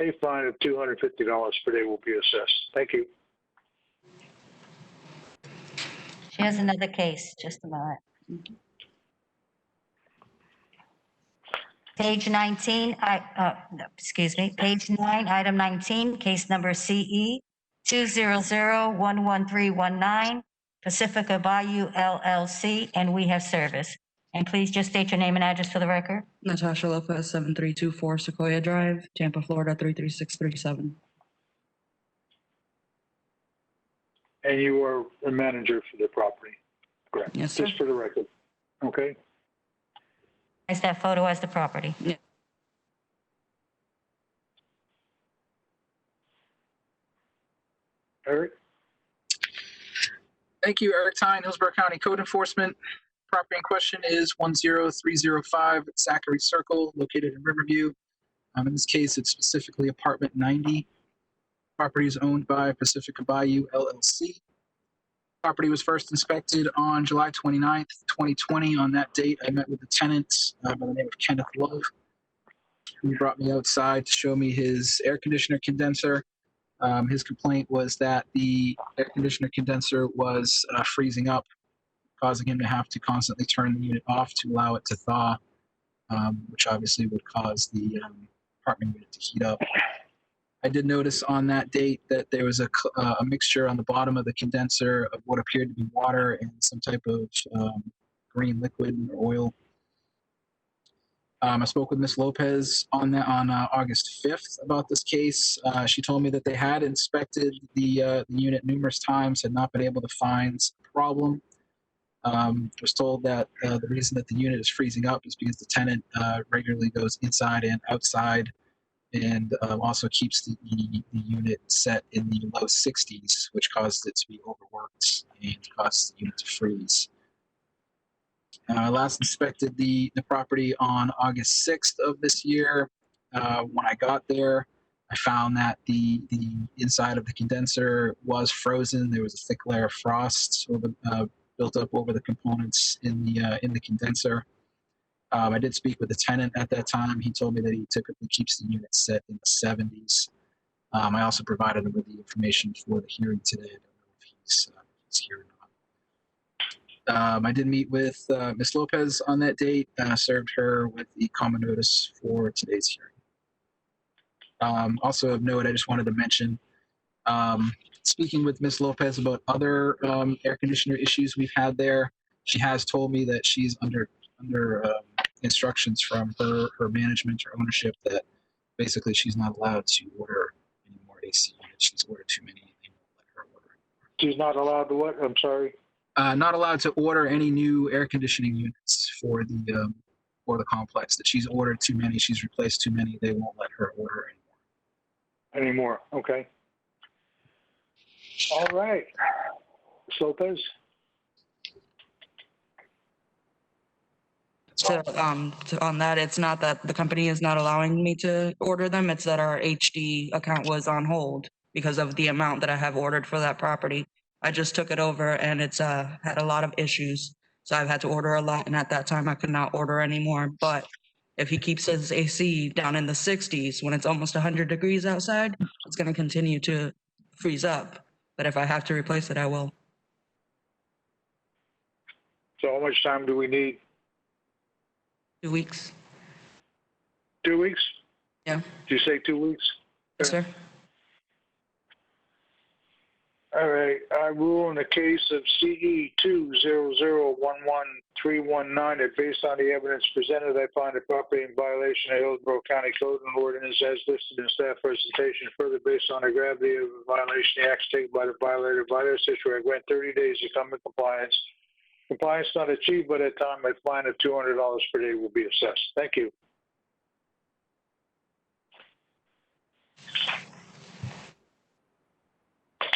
a fine of $250 per day will be assessed. Thank you. She has another case, just a moment. Page 19, page 9, item 19, case number CE 200-11319, Pacifica Bayou LLC, and we have service. And please just state your name and address for the record. Natasha Lopez, 7324 Sequoia Drive, Tampa, Florida, 33637. And you are a manager for the property, correct? Yes, sir. Just for the record. Okay. Is that photo as the property? Yeah. Eric? Thank you, Eric Tyne, Hillsborough County Code Enforcement. Property in question is 10305 Zachary Circle, located in Riverview. In this case, it's specifically apartment 90. Property is owned by Pacifica Bayou LLC. Property was first inspected on July 29th, 2020. On that date, I met with the tenant by the name of Kenneth Love, who brought me outside to show me his air conditioner condenser. His complaint was that the air conditioner condenser was freezing up, causing him to have to constantly turn the unit off to allow it to thaw, which obviously would cause the apartment unit to heat up. I did notice on that date that there was a mixture on the bottom of the condenser of what appeared to be water and some type of green liquid or oil. I spoke with Ms. Lopez on August 5th about this case. She told me that they had inspected the unit numerous times, had not been able to find a problem. Was told that the reason that the unit is freezing up is because the tenant regularly goes inside and outside, and also keeps the unit set in the low 60s, which caused it to be overworked and caused the unit to freeze. I last inspected the property on August 6th of this year. When I got there, I found that the inside of the condenser was frozen. There was a thick layer of frost built up over the components in the condenser. I did speak with the tenant at that time. He told me that he typically keeps the unit set in the 70s. I also provided him with the information for the hearing today. I don't know if he's here or not. I did meet with Ms. Lopez on that date, served her with the common notice for today's hearing. Also of note, I just wanted to mention, speaking with Ms. Lopez about other air conditioner issues we've had there, she has told me that she's under instructions from her management or ownership that basically she's not allowed to order any more AC units. She's ordered too many. They won't let her order anymore. She's not allowed to what? I'm sorry. Not allowed to order any new air conditioning units for the complex. That she's ordered too many. She's replaced too many. They won't let her order anymore. Okay. All right. Ms. Lopez. So on that, it's not that the company is not allowing me to order them. It's that our HD account was on hold because of the amount that I have ordered for that property. I just took it over and it's had a lot of issues. So I've had to order a lot. And at that time, I could not order anymore. But if he keeps his AC down in the 60s, when it's almost 100 degrees outside, it's going to continue to freeze up. But if I have to replace it, I will. So how much time do we need? 2 weeks. 2 weeks? Yeah. Did you say 2 weeks? Yes, sir. All right, I rule in the case of CE 20011-319 that based on the evidence presented, I find the property in violation of Hillsborough County Code and Ordinance as listed in staff presentation. Further, based on the gravity of the violation, the acts taken by the violator by their situation, I grant 30 days to come in compliance. Compliance not achieved by that time, a fine of $200 per day will be assessed. Thank you.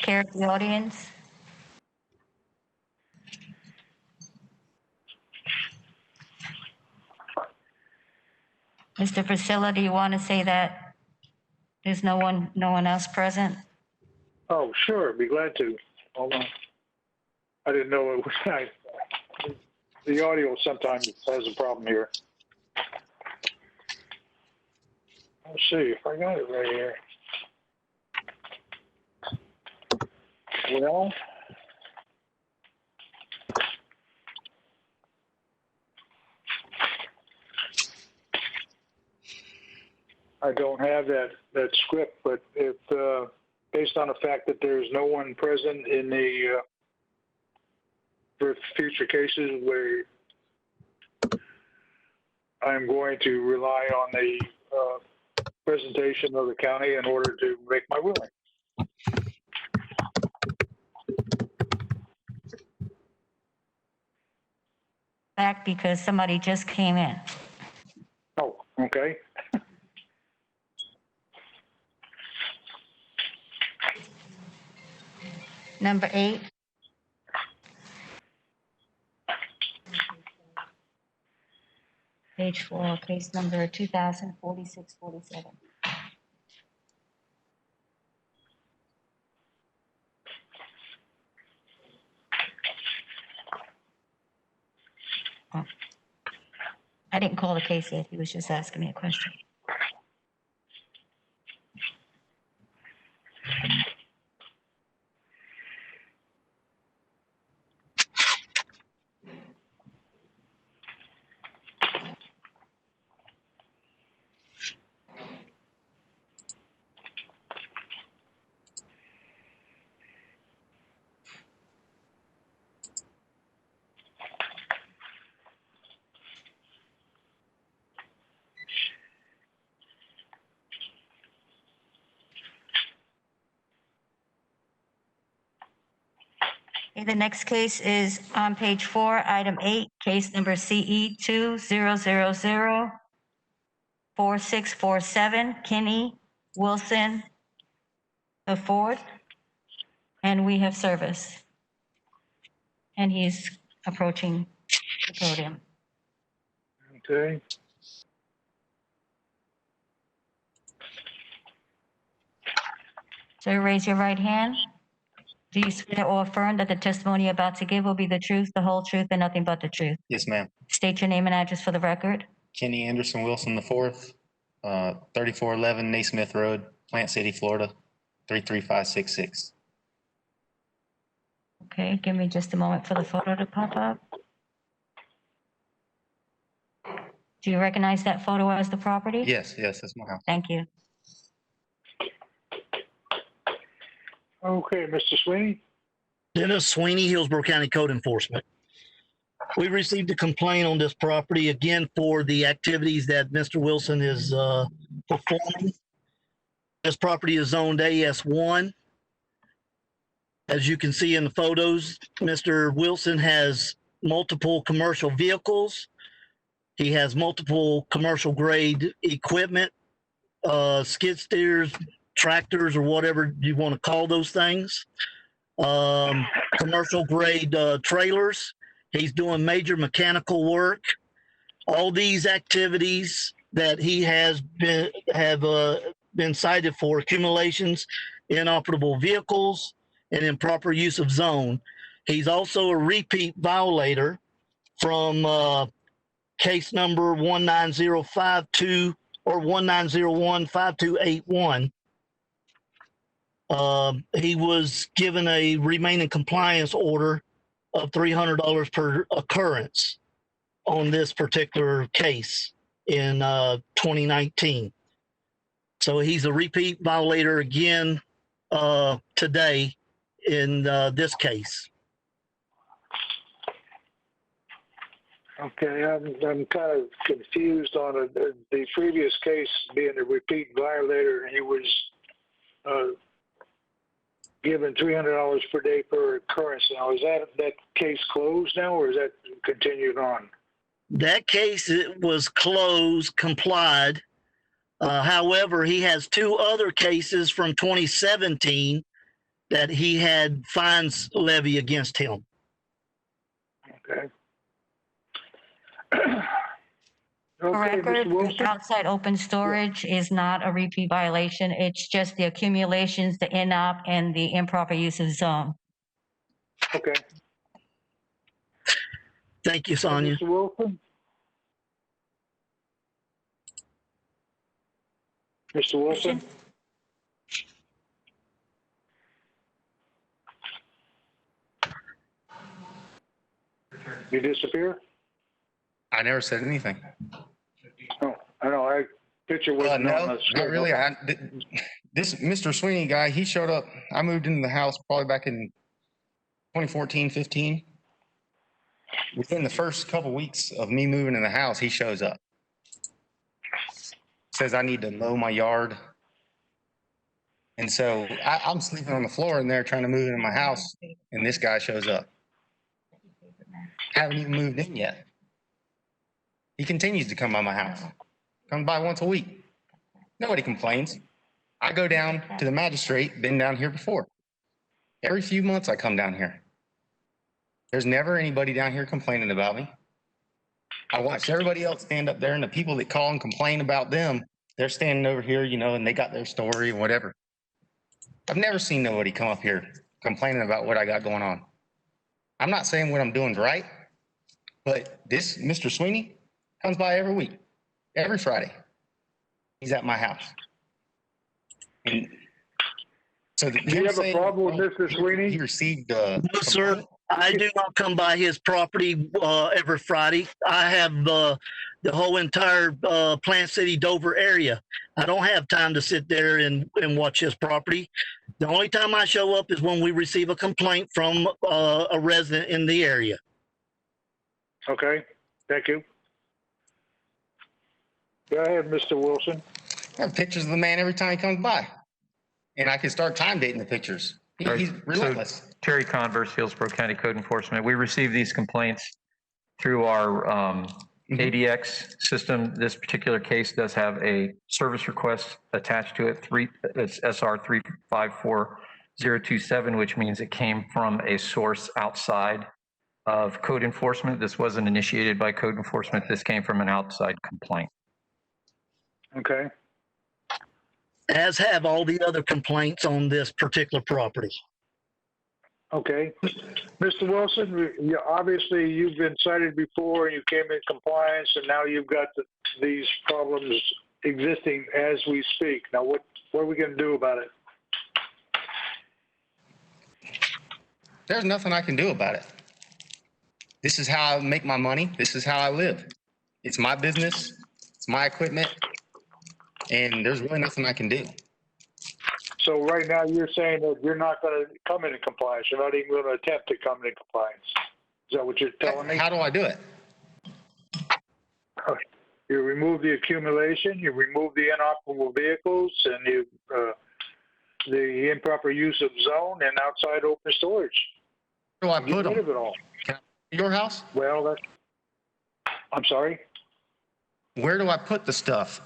Care of the audience? Mr. Priscilla, do you want to say that there's no one else present? Oh, sure, be glad to. Hold on. I didn't know it was, the audio sometimes has a problem here. Let's see if I got it right here. Well, I don't have that script, but if based on the fact that there's no one present in the for future cases where I'm going to rely on the presentation of the county in order to make my ruling. Back because somebody just came in. Oh, okay. Number 8. Page 4, case number 204647. Oh. I didn't call the case yet. He was just asking me a question. Okay, the next case is on page 4, item 8, case number CE 2004647, Kenny Wilson IV, and we have service. And he's approaching the podium. Okay. So raise your right hand. Do you swear or affirm that the testimony you're about to give will be the truth, the whole truth, and nothing but the truth? Yes, ma'am. State your name and address for the record. Kenny Anderson Wilson IV, 3411 Naismith Road, Plant City, Florida, 33566. Okay, give me just a moment for the photo to pop up. Do you recognize that photo as the property? Yes, that's my house. Thank you. Okay, Mr. Sweeney. Dennis Sweeney, Hillsborough County Code Enforcement. We received a complaint on this property again for the activities that Mr. Wilson is performing. This property is zoned AS1. As you can see in the photos, Mr. Wilson has multiple commercial vehicles. He has multiple commercial grade equipment, skid steers, tractors, or whatever you want to call those things. Commercial grade trailers. He's doing major mechanical work. All these activities that he has been cited for accumulations, inoperable vehicles, and improper use of zone. He's also a repeat violator from case number 19052 or 19015281. He was given a remain in compliance order of $300 per occurrence on this particular case in 2019. So he's a repeat violator again today in this case. Okay, I'm kind of confused on the previous case being a repeat violator, and he was given $300 per day per occurrence. Now, is that case closed now, or is that continued on? That case it was closed, complied. However, he has 2 other cases from 2017 that he had fines levied against him. Okay. For Okay, record, Mr. Wilson? the outside open storage is not a repeat violation. It's just the accumulations, the inop, and the improper use of zone. Okay. Thank you, Sonia. Mr. Wilson? Mr. Wilson? You disappear? I never said anything. Oh, I know. Picture wasn't no, on the screen. not really. This Mr. Sweeney guy, he showed up. I moved into the house probably back in 2014, 15. Within the first couple weeks of me moving in the house, he shows up. Says I need to mow my yard. And so I'm sleeping on the floor in there trying to move into my house, and this guy shows up. Haven't even moved in yet. He continues to come by my house. Comes by once a week. Nobody complains. I go down to the magistrate, been down here before. Every few months I come down here. There's never anybody down here complaining about me. I watch everybody else stand up there, and the people that call and complain about them, they're standing over here, you know, and they got their story and whatever. I've never seen nobody come up here complaining about what I got going on. I'm not saying what I'm doing is right, but this Mr. Sweeney comes by every week, every Friday. He's at my house. And so do you have a problem with Mr. Sweeney? He received no, sir. I do not come by his property every Friday. I have the whole entire Plant City, Dover area. I don't have time to sit there and watch his property. The only time I show up is when we receive a complaint from a resident in the area. Okay, thank you. Go ahead, Mr. Wilson. I have pictures of the man every time he comes by. And I can start time dating the pictures. He's relentless. So, Terry Converse, Hillsborough County Code Enforcement. We receive these complaints through our ADX system. This particular case does have a service request attached to it. It's SR 354027, which means it came from a source outside of code enforcement. This wasn't initiated by code enforcement. This came from an outside complaint. Okay. As have all the other complaints on this particular property. Okay. Mr. Wilson, obviously you've been cited before and you came in compliance, and now you've got these problems existing as we speak. Now, what are we going to do about it? There's nothing I can do about it. This is how I make my money. This is how I live. It's my business. It's my equipment. And there's really nothing I can do. So right now you're saying that you're not going to come into compliance. You're not even going to attempt to come into compliance. Is that what you're telling me? How do I do it? You remove the accumulation, you remove the inoperable vehicles, and the improper use of zone and outside open storage. Where do I put them? Get rid of it all. Your house? Well, I'm sorry? Where do I put the stuff?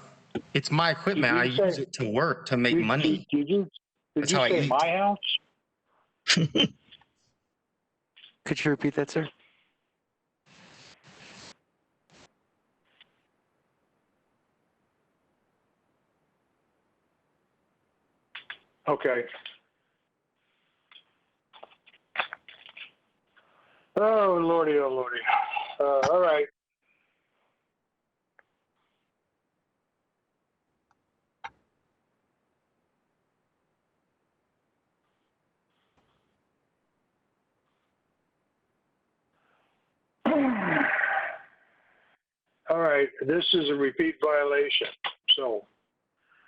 It's my equipment. I use it to work, to make money. Did you say my house? Could you repeat that, sir? Okay. Oh, Lordy, oh, Lordy. All right. All right, this is a repeat violation. So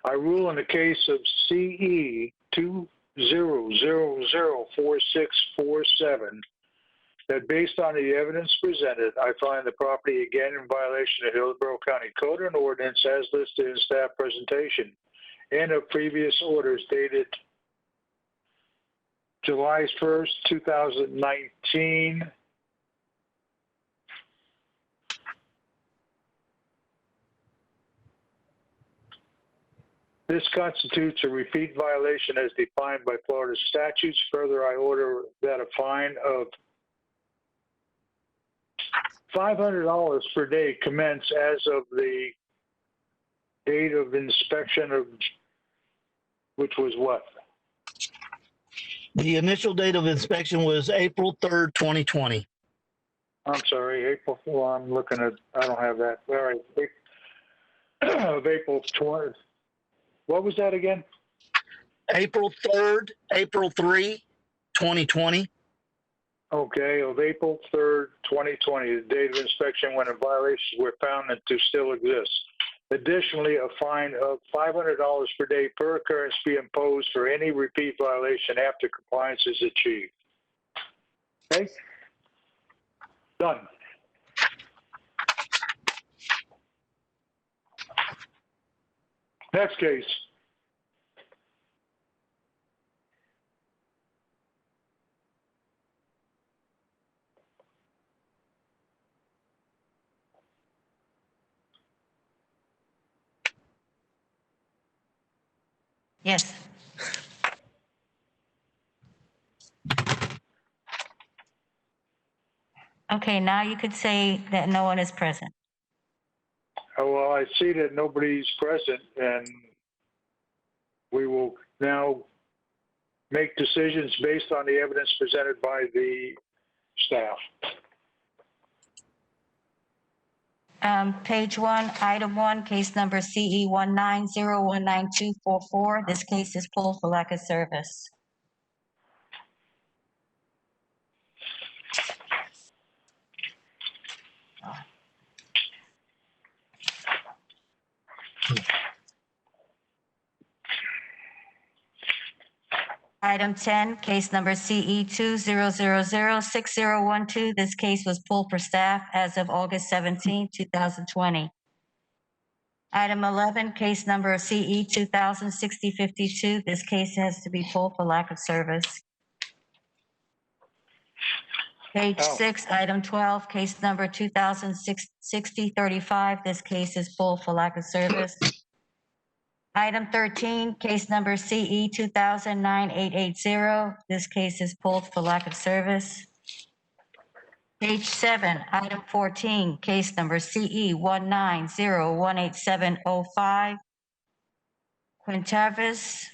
I rule in the case of CE 20004647 that based on the evidence presented, I find the property again in violation of Hillsborough County Code and Ordinance as listed in staff presentation and of previous orders dated July 1st, 2019. This constitutes a repeat violation as defined by Florida statutes. Further, I order that a fine of $500 per day commence as of the date of inspection of, which was what? The initial date of inspection was April 3rd, 2020. I'm sorry, April, well, I'm looking at, I don't have that. All right, of April 20th. What was that again? April 3rd, April 3, 2020. Okay, of April 3rd, 2020, the date of inspection when violations were found and to still exist. Additionally, a fine of $500 per day per occurrence be imposed for any repeat violation after compliance is achieved. Okay? Done. Next case. Yes. Okay, now you could say that no one is present. Oh, well, I see that nobody's present, and we will now make decisions based on the evidence presented by the staff. Page 1, item 1, case number CE 190192444. This case is pulled for lack of service. Item 10, case number CE 20006012. This case was pulled for staff as of August 17, 2020. Item 11, case number CE 20006052. This case has to be pulled for lack of service. Page 6, item 12, case number 20006035. This case is pulled for lack of service. Item 13, case number CE 20009880. This case is pulled for lack of service. Page 7, item 14, case number CE 190187005. Quintavis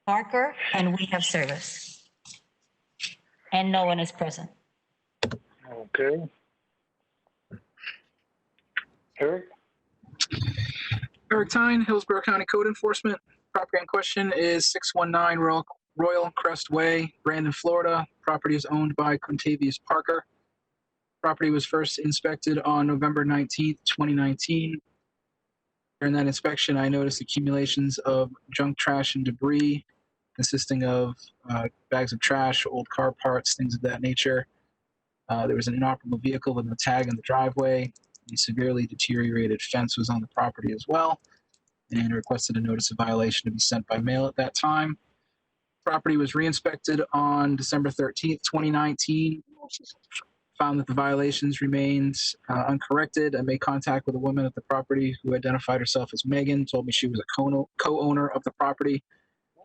Parker, and we have service. And no one is present. Okay. Eric? Eric Tyne, Hillsborough County Code Enforcement. Property in question is 619 Royal Crest Way, Brandon, Florida. Property is owned by Quintavious Parker. Property was first inspected on November 19th, 2019. During that inspection, I noticed accumulations of junk, trash, and debris consisting of bags of trash, old car parts, things of that nature. There was an inoperable vehicle with no tag in the driveway. A severely deteriorated fence was on the property as well, and requested a notice of violation to be sent by mail at that time. Property was re-inspected on December 13th, 2019. Found that the violations remained uncorrected. I made contact with a woman at the property who identified herself as Megan, told me she was a co-owner of the property.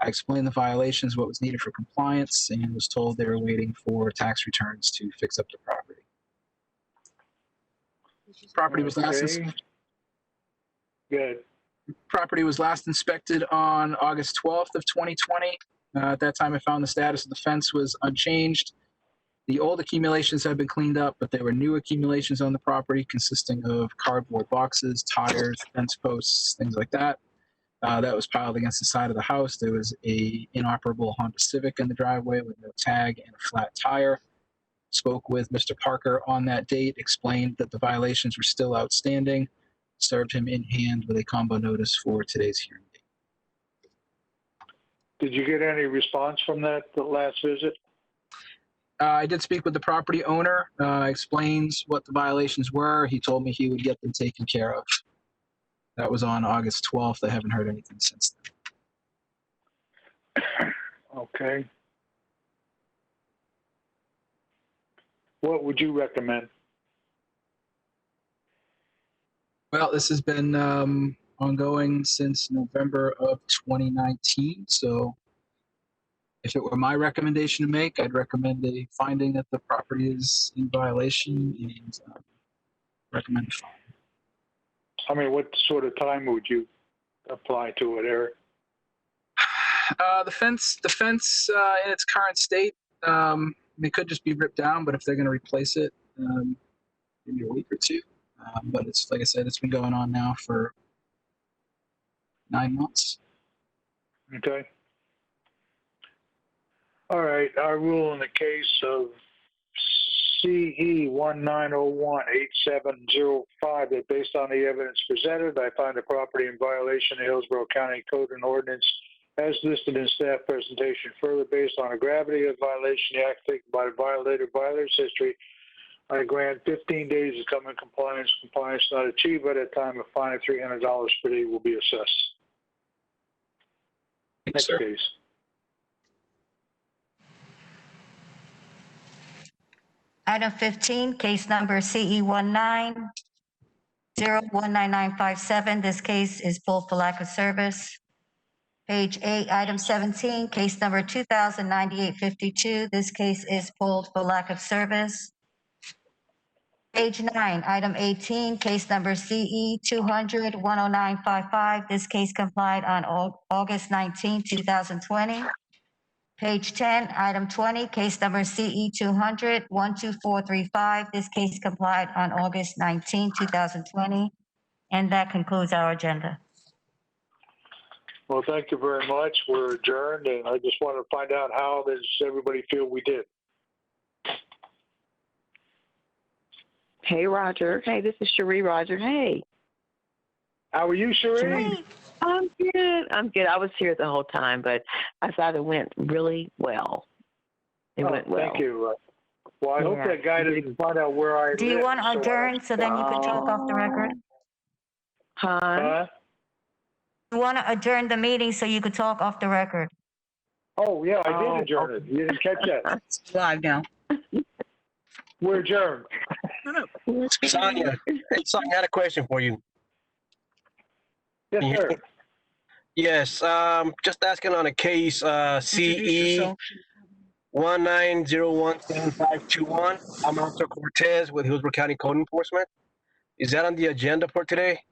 I explained the violations, what was needed for compliance, and was told they were waiting for tax returns to fix up the property. Property was Property was last inspected on August 12th of 2020. At that time, I found the status of the fence was unchanged. The old accumulations had been cleaned up, but there were new accumulations on the property consisting of cardboard boxes, tires, fence posts, things like that. That was piled against the side of the house. There was a inoperable Honda Civic in the driveway with no tag and a flat tire. spoke with Mr. Parker on that date, explained that the violations were still outstanding, served him in hand with a combo notice for today's hearing date. Did you get any response from the last visit? I did speak with the property owner, explains what the violations were. He told me he would get them taken care of. That was on August 12th. I haven't heard anything since then. Okay. What would you recommend? Well, this has been ongoing since November of 2019. So if it were my recommendation to make, I'd recommend a finding that the property is in violation and recommend a fine. I mean, what sort of time would you apply to it, Eric? The fence in its current state, it could just be ripped down, but if they're going to replace it, maybe a week or two. But it's, like I said, it's been going on now for 9 months. Okay. All right, I rule in the case of CE 1901-8705 that based on the evidence presented, I find the property in violation of Hillsborough County Code and Ordinance as listed in staff presentation. Further, based on the gravity of violation, the act taken by the violator's history, I grant 15 days to come in compliance. Compliance not achieved by that time, a fine of $300 per day will be assessed. Next case. Item 15, case number CE 19019957. This case is pulled for lack of service. Page 8, item 17, case number 209852. This case is pulled for lack of service. Page 9, item 18, case number CE 200-10955. This case complied on August 19, 2020. Page 10, item 20, case number CE 200-12435. This case complied on August 19, 2020. And that concludes our agenda. Well, thank you very much. We're adjourned, and I just want to find out how does everybody feel we did. Hey, Roger. Hey, this is Cherie, Roger. Hey. How are you, Cherie? I'm good. I'm good. I was here the whole time, but I thought it went really well. It went well. Thank you. Well, I hope that guy doesn't find out where I live. Do you want to adjourn so then you can talk off the record? Huh? You want to adjourn the meeting so you could talk off the record? Oh, yeah, I did adjourn it. You didn't catch that. It's live now. We're adjourned. Sonia, I had a question for you. Yes, sir. Yes, just asking on a case CE 19017521. I'm Officer Cortez with Hillsborough County Code Enforcement. Is that on the agenda for today?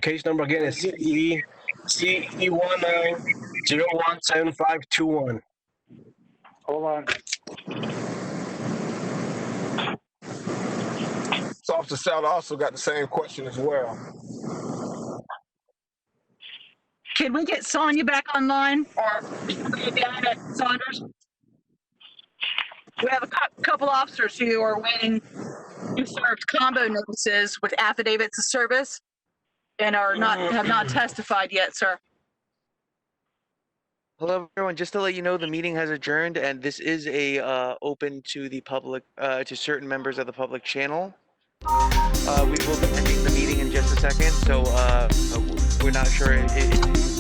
Case number again is CE 19017521. Hold on. So Officer Sal also got the same question as well. Can we get Sonia back online or Saunders? We have a couple officers who are waiting to serve combo notices with affidavits of service and have not testified yet, sir. Hello, everyone. Just to let you know, the meeting has adjourned, and this is a open to the public, to certain members of the public channel. We will be ending the meeting in just a second, so we're not sure if